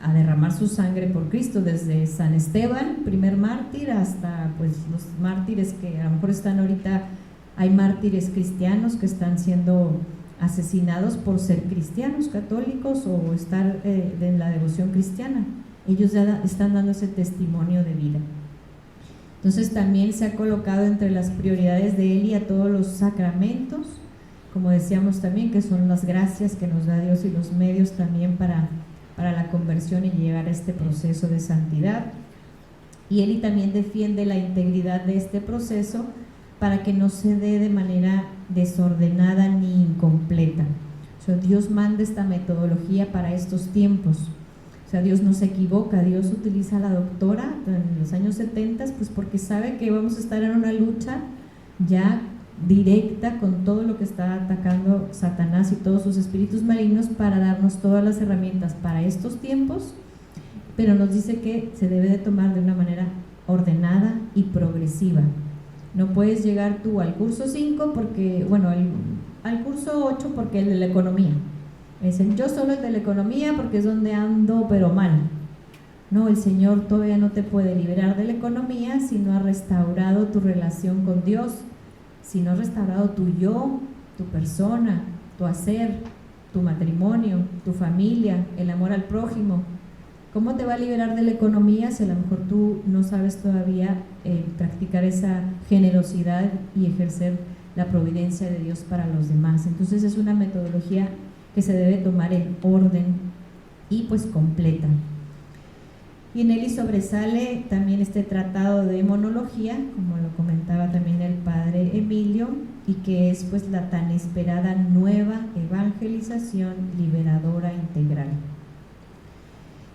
a derramar su sangre por Cristo, desde San Esteban, primer mártir, hasta pues los mártires que a lo mejor están ahorita. Hay mártires cristianos que están siendo asesinados por ser cristianos, católicos, o estar en la devoción cristiana. Ellos ya están dando ese testimonio de vida. Entonces también se ha colocado entre las prioridades de Eli a todos los sacramentos, como decíamos también, que son las gracias que nos da Dios y los medios también para la conversión y llegar a este proceso de santidad. Y Eli también defiende la integridad de este proceso para que no se dé de manera desordenada ni incompleta. O sea, Dios manda esta metodología para estos tiempos. O sea, Dios no se equivoca, Dios utiliza a la doctora en los años 70, pues porque sabe que vamos a estar en una lucha ya directa con todo lo que está atacando Satanás y todos sus espíritus malignos, para darnos todas las herramientas para estos tiempos, pero nos dice que se debe de tomar de una manera ordenada y progresiva. No puedes llegar tú al curso 5 porque, bueno, al curso 8 porque el de la economía. Dicen, yo solo el de la economía porque es donde ando pero mal. No, el Señor todavía no te puede liberar de la economía si no ha restaurado tu relación con Dios, si no ha restaurado tu yo, tu persona, tu hacer, tu matrimonio, tu familia, el amor al prójimo. ¿Cómo te va a liberar de la economía si a lo mejor tú no sabes todavía practicar esa generosidad y ejercer la providencia de Dios para los demás? Entonces es una metodología que se debe tomar en orden y pues completa. Y en Eli sobresale también este tratado de monología, como lo comentaba también el padre Emilio, y que es pues la tan esperada nueva evangelización liberadora integral.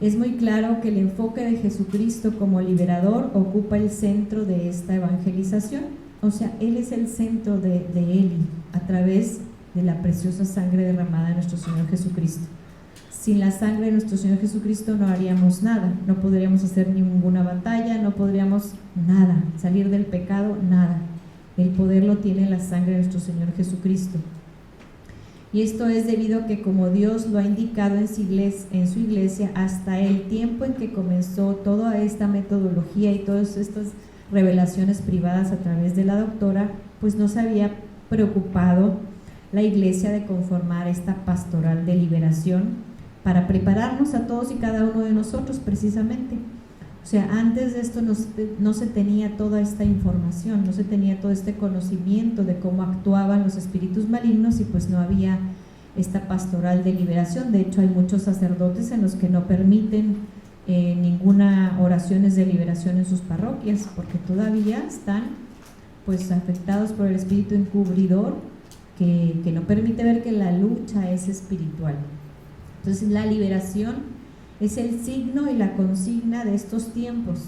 Es muy claro que el enfoque de Jesucristo como liberador ocupa el centro de esta evangelización. O sea, Él es el centro de Eli, a través de la preciosa sangre derramada de nuestro Señor Jesucristo. Sin la sangre de nuestro Señor Jesucristo no haríamos nada, no podríamos hacer ninguna batalla, no podríamos nada, salir del pecado, nada. El poder lo tiene la sangre de nuestro Señor Jesucristo. Y esto es debido a que, como Dios lo ha indicado en su iglesia, hasta el tiempo en que comenzó toda esta metodología y todas estas revelaciones privadas a través de la doctora, pues no se había preocupado la iglesia de conformar esta pastoral de liberación para prepararnos a todos y cada uno de nosotros precisamente. O sea, antes de esto no se tenía toda esta información, no se tenía todo este conocimiento de cómo actuaban los espíritus malignos, y pues no había esta pastoral de liberación. De hecho, hay muchos sacerdotes en los que no permiten ninguna oraciones de liberación en sus parroquias, porque todavía están pues afectados por el espíritu encubridor que no permite ver que la lucha es espiritual. Entonces, la liberación es el signo y la consigna de estos tiempos,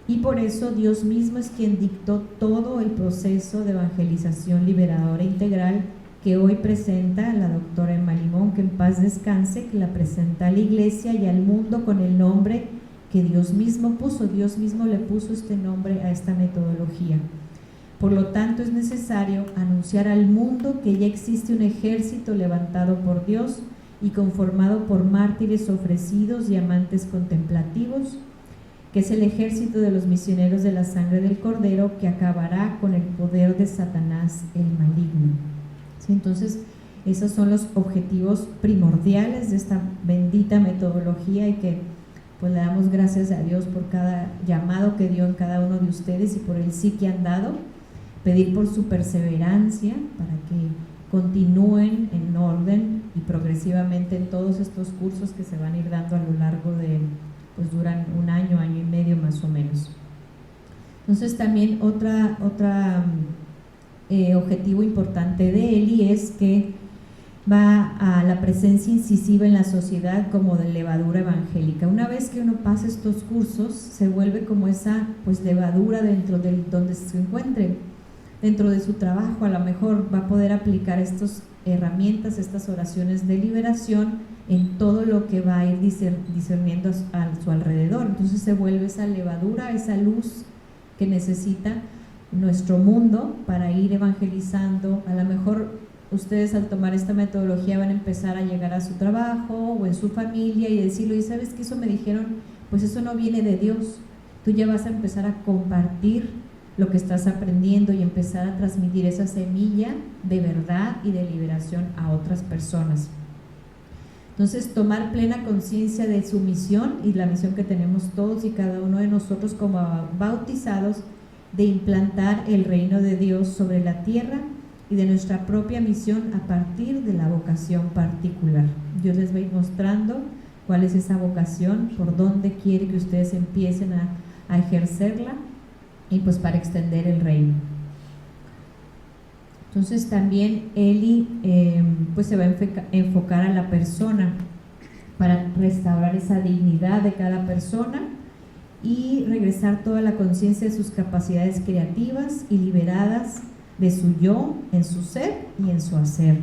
y por eso Dios mismo es quien dictó todo el proceso de evangelización liberadora integral que hoy presenta la doctora Emma Limón, que en paz descanse, que la presenta a la iglesia y al mundo con el nombre que Dios mismo puso. Dios mismo le puso este nombre a esta metodología. Por lo tanto, es necesario anunciar al mundo que ya existe un ejército levantado por Dios y conformado por mártires ofrecidos y amantes contemplativos, que es el ejército de los misioneros de la sangre del Cordero, que acabará con el poder de Satanás el maligno. ¿sí? Entonces, esos son los objetivos primordiales de esta bendita metodología, y que pues le damos gracias a Dios por cada llamado que dio en cada uno de ustedes y por el sí que han dado. Pedir por su perseverancia para que continúen en orden y progresivamente en todos estos cursos que se van a ir dando a lo largo de, pues duran un año, año y medio más o menos. Entonces también otra objetivo importante de Eli es que va a la presencia incisiva en la sociedad como de levadura evangélica. Una vez que uno pasa estos cursos, se vuelve como esa pues levadura dentro de donde se encuentre, dentro de su trabajo. A lo mejor va a poder aplicar estas herramientas, estas oraciones de liberación en todo lo que va a ir discerniendo a su alrededor. Entonces se vuelve esa levadura, esa luz que necesita nuestro mundo para ir evangelizando. A lo mejor ustedes al tomar esta metodología van a empezar a llegar a su trabajo o en su familia y decirlo, y sabes que eso me dijeron, pues eso no viene de Dios. Tú ya vas a empezar a compartir lo que estás aprendiendo y empezar a transmitir esa semilla de verdad y de liberación a otras personas. Entonces, tomar plena conciencia de su misión y la misión que tenemos todos y cada uno de nosotros como bautizados, de implantar el reino de Dios sobre la tierra y de nuestra propia misión a partir de la vocación particular. Dios les va a ir mostrando cuál es esa vocación, por dónde quiere que ustedes empiecen a ejercerla, y pues para extender el reino. Entonces también Eli pues se va a enfocar a la persona para restaurar esa dignidad de cada persona y regresar toda la conciencia de sus capacidades creativas y liberadas de su yo, en su ser y en su hacer.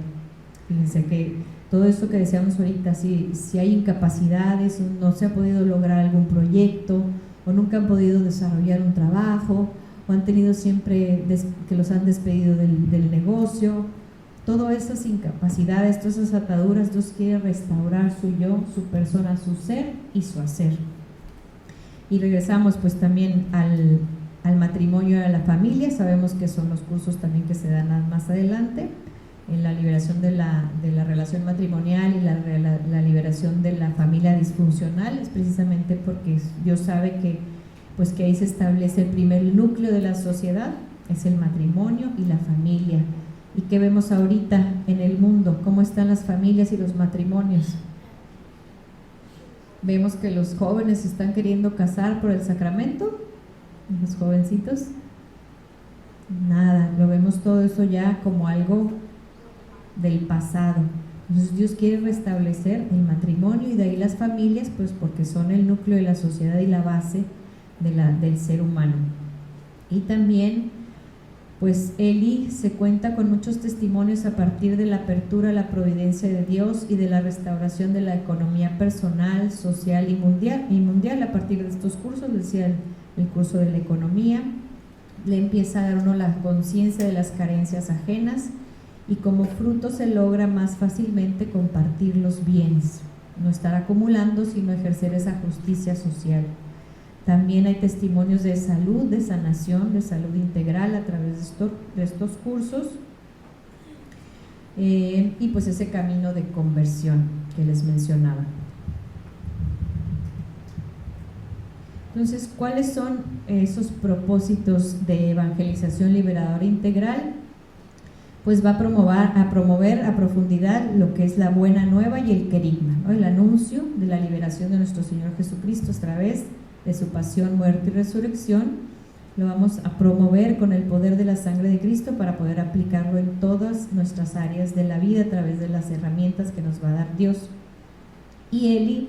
Fíjense que todo esto que decíamos ahorita, si hay incapacidades, no se ha podido lograr algún proyecto, o nunca han podido desarrollar un trabajo, o han tenido siempre que los han despedido del negocio, todas esas incapacidades, todas esas ataduras, Dios quiere restaurar su yo, su persona, su ser y su hacer. Y regresamos pues también al matrimonio y a la familia. Sabemos que son los cursos también que se dan más adelante, en la liberación de la relación matrimonial y la liberación de la familia disfuncional. Es precisamente porque Dios sabe que ahí se establece el primer núcleo de la sociedad, es el matrimonio y la familia. ¿Y qué vemos ahorita en el mundo? ¿Cómo están las familias y los matrimonios? Vemos que los jóvenes se están queriendo casar por el sacramento, los jovencitos, nada, lo vemos todo eso ya como algo del pasado. Entonces Dios quiere restablecer el matrimonio y de ahí las familias, pues porque son el núcleo de la sociedad y la base del ser humano. Y también pues Eli se cuenta con muchos testimonios a partir de la apertura a la providencia de Dios y de la restauración de la economía personal, social y mundial a partir de estos cursos. Decía el curso de la economía, le empieza a dar uno la conciencia de las carencias ajenas, y como fruto se logra más fácilmente compartir los bienes, no estar acumulando, sino ejercer esa justicia social. También hay testimonios de salud, de sanación, de salud integral a través de estos cursos, y pues ese camino de conversión que les mencionaba. Entonces, ¿cuáles son esos propósitos de evangelización liberadora integral? Pues va a promover a profundidad lo que es la buena nueva y el querigma, ¿no? El anuncio de la liberación de nuestro Señor Jesucristo a través de su pasión, muerte y resurrección. Lo vamos a promover con el poder de la sangre de Cristo para poder aplicarlo en todas nuestras áreas de la vida a través de las herramientas que nos va a dar Dios. Y Eli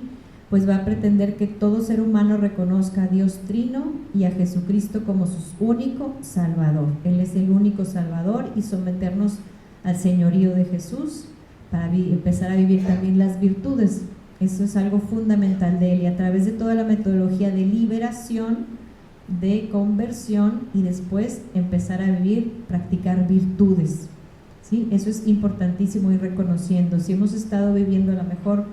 pues va a pretender que todo ser humano reconozca a Dios Trino y a Jesucristo como su único Salvador. Él es el único Salvador, y someternos al señorío de Jesús para empezar a vivir también las virtudes. Eso es algo fundamental de Él, y a través de toda la metodología de liberación, de conversión, y después empezar a vivir, practicar virtudes, ¿sí? Eso es importantísimo ir reconociendo. Si hemos estado viviendo a lo mejor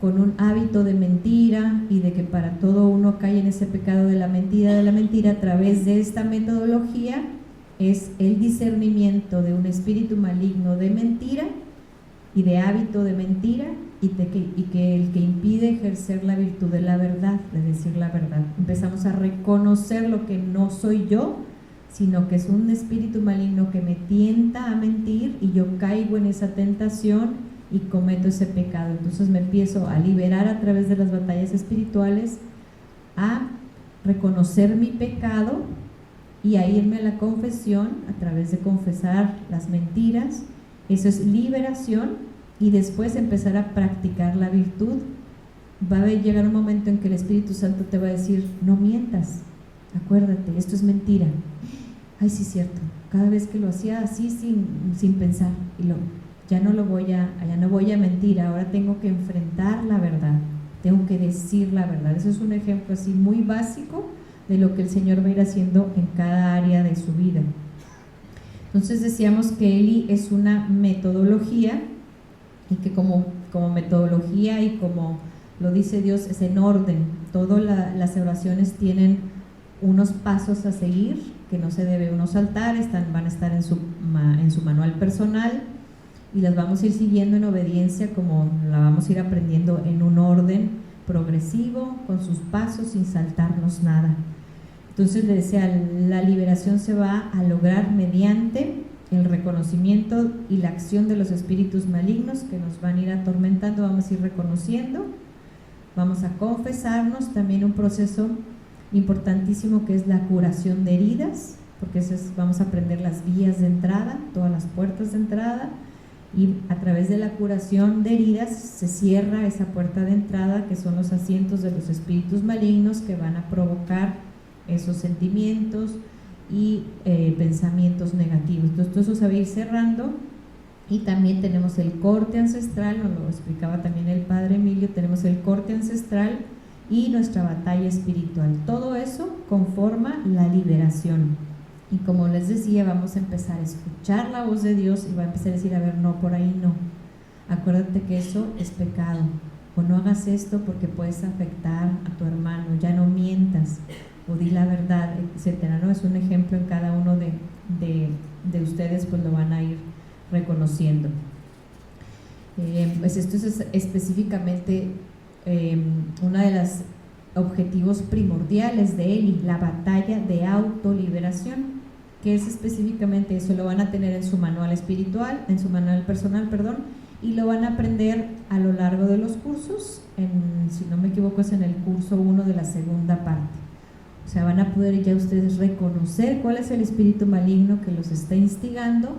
con un hábito de mentira, y de que para todo uno cae en ese pecado de la mentira, a través de esta metodología es el discernimiento de un espíritu maligno de mentira y de hábito de mentira, y que el que impide ejercer la virtud de la verdad, de decir la verdad. Empezamos a reconocer lo que no soy yo, sino que es un espíritu maligno que me tienta a mentir y yo caigo en esa tentación y cometo ese pecado. Entonces me empiezo a liberar a través de las batallas espirituales, a reconocer mi pecado y a irme a la confesión a través de confesar las mentiras. Eso es liberación. Y después empezar a practicar la virtud. Va a llegar un momento en que el Espíritu Santo te va a decir: no mientas, acuérdate, esto es mentira. Ay, sí, cierto, cada vez que lo hacía así sin pensar, y ya no voy a mentir, ahora tengo que enfrentar la verdad, tengo que decir la verdad. Eso es un ejemplo así muy básico de lo que el Señor va a ir haciendo en cada área de su vida. Entonces decíamos que Eli es una metodología, y que como metodología y como lo dice Dios, es en orden. Todas las oraciones tienen unos pasos a seguir que no se debe uno saltar, van a estar en su manual personal, y las vamos a ir siguiendo en obediencia, como la vamos a ir aprendiendo en un orden progresivo, con sus pasos, sin saltarnos nada. Entonces le decía, la liberación se va a lograr mediante el reconocimiento y la acción de los espíritus malignos que nos van a ir atormentando. Vamos a ir reconociendo, vamos a confesarnos, también un proceso importantísimo que es la curación de heridas, porque vamos a aprender las vías de entrada, todas las puertas de entrada, y a través de la curación de heridas se cierra esa puerta de entrada, que son los asientos de los espíritus malignos que van a provocar esos sentimientos y pensamientos negativos. Entonces todo eso se va a ir cerrando. Y también tenemos el corte ancestral, nos lo explicaba también el Padre Emilio, tenemos el corte ancestral y nuestra batalla espiritual. Todo eso conforma la liberación. Y como les decía, vamos a empezar a escuchar la voz de Dios y va a empezar a decir: a ver, no, por ahí no, acuérdate que eso es pecado, o no hagas esto porque puedes afectar a tu hermano, ya no mientas, o di la verdad, etcétera, ¿no? Es un ejemplo en cada uno de ustedes, pues lo van a ir reconociendo. Pues esto es específicamente uno de los objetivos primordiales de Eli, la batalla de autoliberación, que es específicamente eso. Lo van a tener en su manual espiritual, en su manual personal, y lo van a aprender a lo largo de los cursos. Si no me equivoco, es en el curso 1 de la segunda parte. O sea, van a poder ya ustedes reconocer cuál es el espíritu maligno que los está instigando,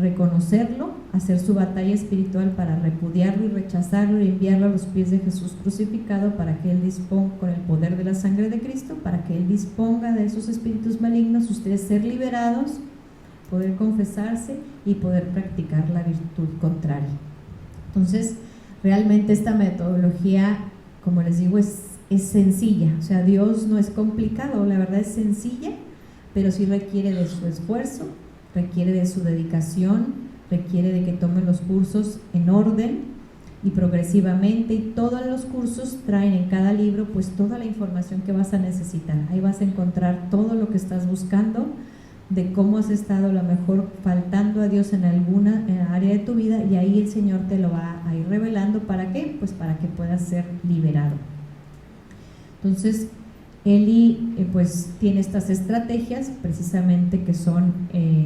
reconocerlo, hacer su batalla espiritual para repudiarlo y rechazarlo y enviarlo a los pies de Jesús crucificado, para que Él disponga, con el poder de la sangre de Cristo, para que Él disponga de esos espíritus malignos, ustedes ser liberados, poder confesarse y poder practicar la virtud contraria. Entonces, realmente esta metodología, como les digo, es sencilla. O sea, Dios no es complicado, la verdad es sencilla, pero sí requiere de su esfuerzo, requiere de su dedicación, requiere de que tomen los cursos en orden y progresivamente, y todos los cursos traen en cada libro pues toda la información que vas a necesitar. Ahí vas a encontrar todo lo que estás buscando, de cómo has estado a lo mejor faltando a Dios en alguna área de tu vida, y ahí el Señor te lo va a ir revelando. ¿Para qué? Pues para que puedas ser liberado. Entonces Eli pues tiene estas estrategias precisamente, que son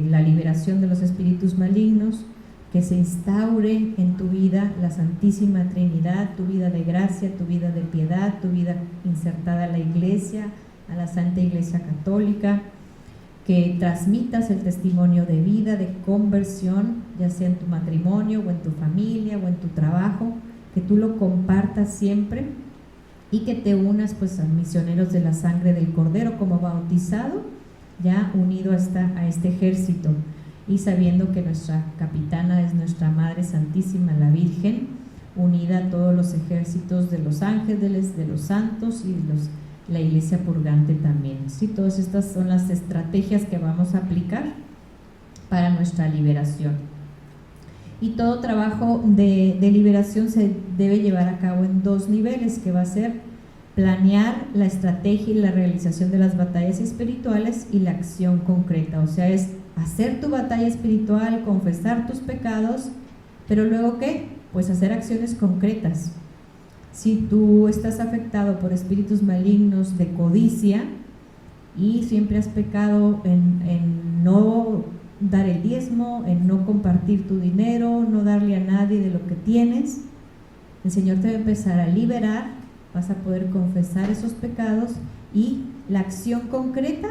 la liberación de los espíritus malignos, que se instaure en tu vida la Santísima Trinidad, tu vida de gracia, tu vida de piedad, tu vida insertada a la Iglesia, a la Santa Iglesia Católica, que transmitas el testimonio de vida, de conversión, ya sea en tu matrimonio o en tu familia o en tu trabajo, que tú lo compartas siempre, y que te unas pues a misioneros de la sangre del Cordero como bautizado, ya unido a este ejército, y sabiendo que nuestra capitana es nuestra Madre Santísima, la Virgen, unida a todos los ejércitos de los ángeles, de los santos y la Iglesia purgante también. ¿Sí? Todas estas son las estrategias que vamos a aplicar para nuestra liberación. Y todo trabajo de liberación se debe llevar a cabo en 2 niveles, que va a ser planear la estrategia y la realización de las batallas espirituales y la acción concreta. O sea, es hacer tu batalla espiritual, confesar tus pecados, pero luego ¿qué? Pues hacer acciones concretas. Si tú estás afectado por espíritus malignos de codicia y siempre has pecado en no dar el diezmo, en no compartir tu dinero, no darle a nadie de lo que tienes, el Señor te va a empezar a liberar, vas a poder confesar esos pecados y la acción concreta,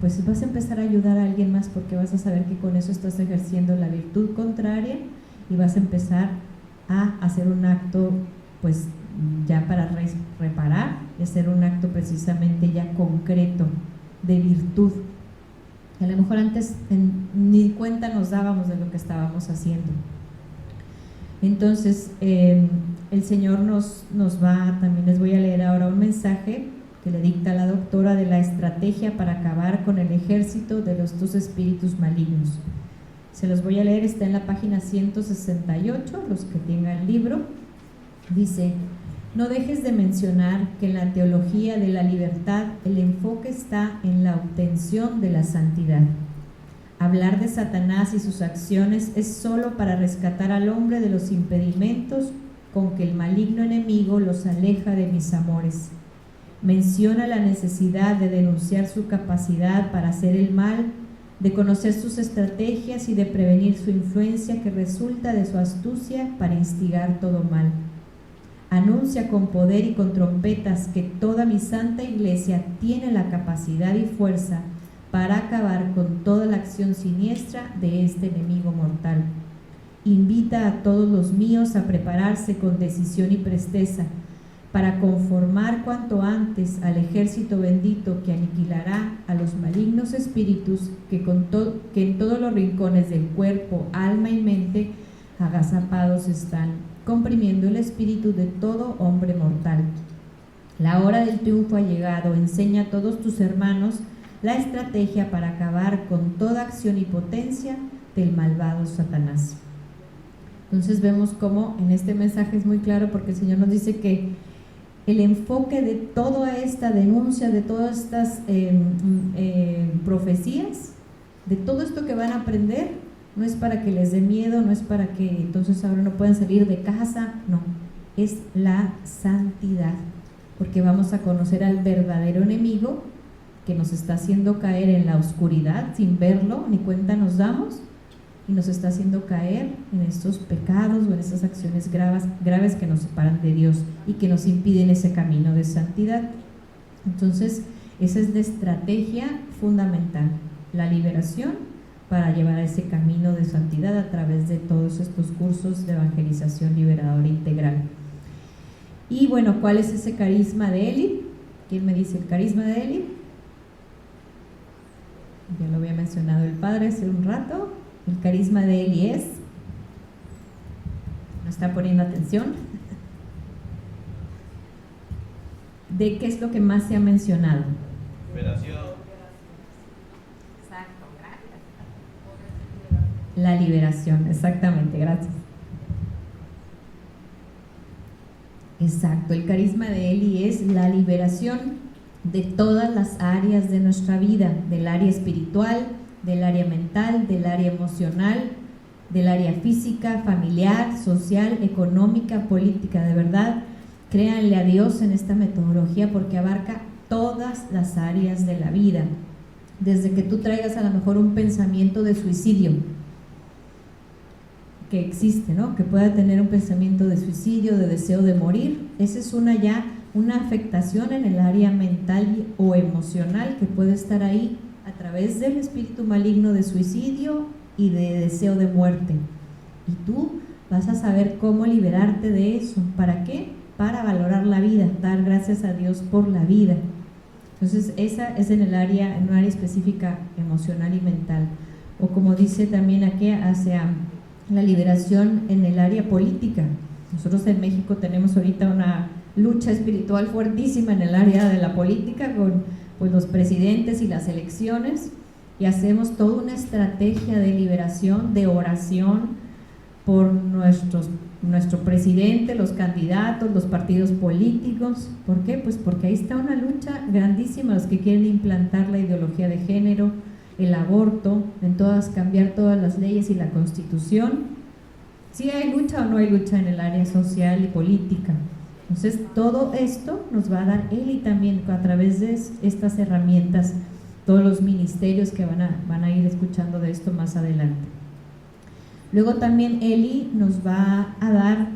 pues vas a empezar a ayudar a alguien más porque vas a saber que con eso estás ejerciendo la virtud contraria y vas a empezar a hacer un acto pues ya para reparar, y hacer un acto precisamente ya concreto de virtud. A lo mejor antes ni cuenta nos dábamos de lo que estábamos haciendo. Entonces el Señor nos va, también les voy a leer ahora un mensaje que le dicta la doctora de la estrategia para acabar con el ejército de los dos espíritus malignos. Se los voy a leer, está en la página 168, los que tengan el libro. Dice: no dejes de mencionar que en la teología de la libertad el enfoque está en la obtención de la santidad. Hablar de Satanás y sus acciones es solo para rescatar al hombre de los impedimentos con que el maligno enemigo los aleja de mis amores. Menciona la necesidad de denunciar su capacidad para hacer el mal, de conocer sus estrategias y de prevenir su influencia que resulta de su astucia para instigar todo mal. Anuncia con poder y con trompetas que toda mi santa iglesia tiene la capacidad y fuerza para acabar con toda la acción siniestra de este enemigo mortal. Invita a todos los míos a prepararse con decisión y presteza para conformar cuanto antes al ejército bendito que aniquilará a los malignos espíritus que en todos los rincones del cuerpo, alma y mente agazapados están, comprimiendo el espíritu de todo hombre mortal. La hora del triunfo ha llegado. Enseña a todos tus hermanos la estrategia para acabar con toda acción y potencia del malvado Satanás. Entonces vemos cómo en este mensaje es muy claro, porque el Señor nos dice que el enfoque de toda esta denuncia, de todas estas profecías, de todo esto que van a aprender, no es para que les dé miedo, no es para que entonces ahora no puedan salir de casa, no, es la santidad, porque vamos a conocer al verdadero enemigo que nos está haciendo caer en la oscuridad sin verlo, ni cuenta nos damos, y nos está haciendo caer en estos pecados o en estas acciones graves que nos separan de Dios y que nos impiden ese camino de santidad. Entonces, esa es la estrategia fundamental, la liberación para llevar a ese camino de santidad a través de todos estos cursos de evangelización liberadora integral. Y bueno, ¿cuál es ese carisma de Eli? ¿Quién me dice el carisma de Eli? Ya lo había mencionado el padre hace un rato. El carisma de Eli es, ¿no está poniendo atención? ¿De qué es lo que más se ha mencionado? Liberación. Exacto, gracias. La liberación, exactamente, gracias. Exacto, el carisma de Eli es la liberación de todas las áreas de nuestra vida, del área espiritual, del área mental, del área emocional, del área física, familiar, social, económica, política. De verdad, créanle a Dios en esta metodología porque abarca todas las áreas de la vida. Desde que tú traigas a lo mejor un pensamiento de suicidio, que existe, ¿no? Que pueda tener un pensamiento de suicidio, de deseo de morir, esa es una afectación en el área mental o emocional que puede estar ahí a través del espíritu maligno de suicidio y de deseo de muerte. Y tú vas a saber cómo liberarte de eso. ¿Para qué? Para valorar la vida, dar gracias a Dios por la vida. Entonces esa es en un área específica emocional y mental. O como dice también aquí, hacia la liberación en el área política. Nosotros en México tenemos ahorita una lucha espiritual fuertísima en el área de la política con pues los presidentes y las elecciones, y hacemos toda una estrategia de liberación, de oración por nuestro presidente, los candidatos, los partidos políticos. ¿Por qué? Pues porque ahí está una lucha grandísima, los que quieren implantar la ideología de género, el aborto, en todas, cambiar todas las leyes y la Constitución. ¿Sí hay lucha o no hay lucha en el área social y política? Entonces todo esto nos va a dar Eli también a través de estas herramientas, todos los ministerios que van a ir escuchando de esto más adelante. Luego también Eli nos va a dar,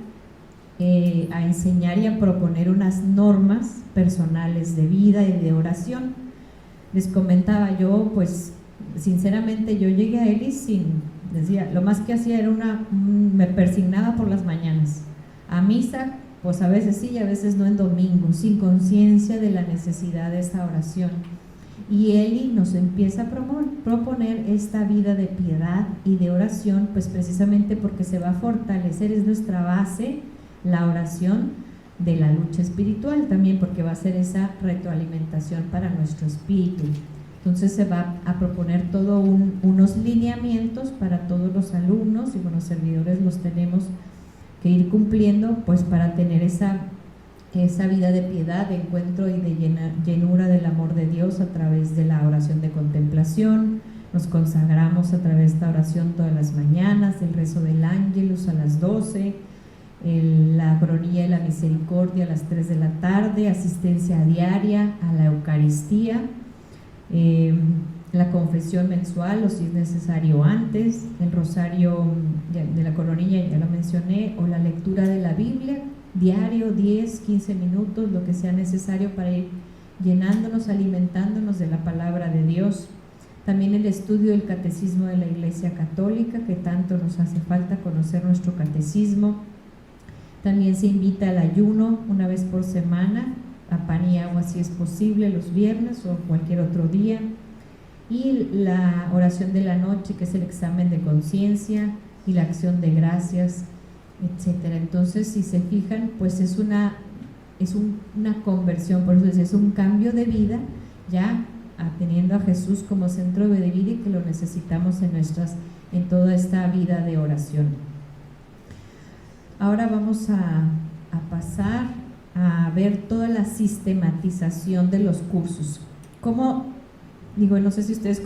a enseñar y a proponer unas normas personales de vida y de oración. Les comentaba yo, pues sinceramente yo llegué a Eli decía, lo más que hacía era me persignaba por las mañanas, a misa, pues a veces sí y a veces no en domingo, sin conciencia de la necesidad de esta oración. Y Eli nos empieza a proponer esta vida de piedad y de oración, pues precisamente porque se va a fortalecer, es nuestra base, la oración de la lucha espiritual también, porque va a ser esa retroalimentación para nuestro espíritu. Entonces se va a proponer todo unos lineamientos para todos los alumnos, y bueno, servidores los tenemos que ir cumpliendo, pues para tener esa vida de piedad, de encuentro y de llenura del amor de Dios a través de la oración de contemplación. Nos consagramos a través de esta oración todas las mañanas, el rezo del Ángelus a las 12, la coronilla de la misericordia a las 3 de la tarde, asistencia diaria a la Eucaristía, la confesión mensual o si es necesario antes, el rosario de la coronilla ya lo mencioné, o la lectura de la Biblia diario, 10, 15 minutos, lo que sea necesario para ir llenándonos, alimentándonos de la palabra de Dios. También el estudio del catecismo de la Iglesia Católica, que tanto nos hace falta conocer nuestro catecismo. También se invita al ayuno una vez por semana, a pan y agua si es posible, los viernes o cualquier otro día. Y la oración de la noche, que es el examen de conciencia y la acción de gracias, etcétera. Entonces, si se fijan, pues es una conversión, por eso es un cambio de vida, ya teniendo a Jesús como centro de vida y que lo necesitamos en toda esta vida de oración. Ahora vamos a pasar a ver toda la sistematización de los cursos. ¿Cómo? Digo, no sé si ustedes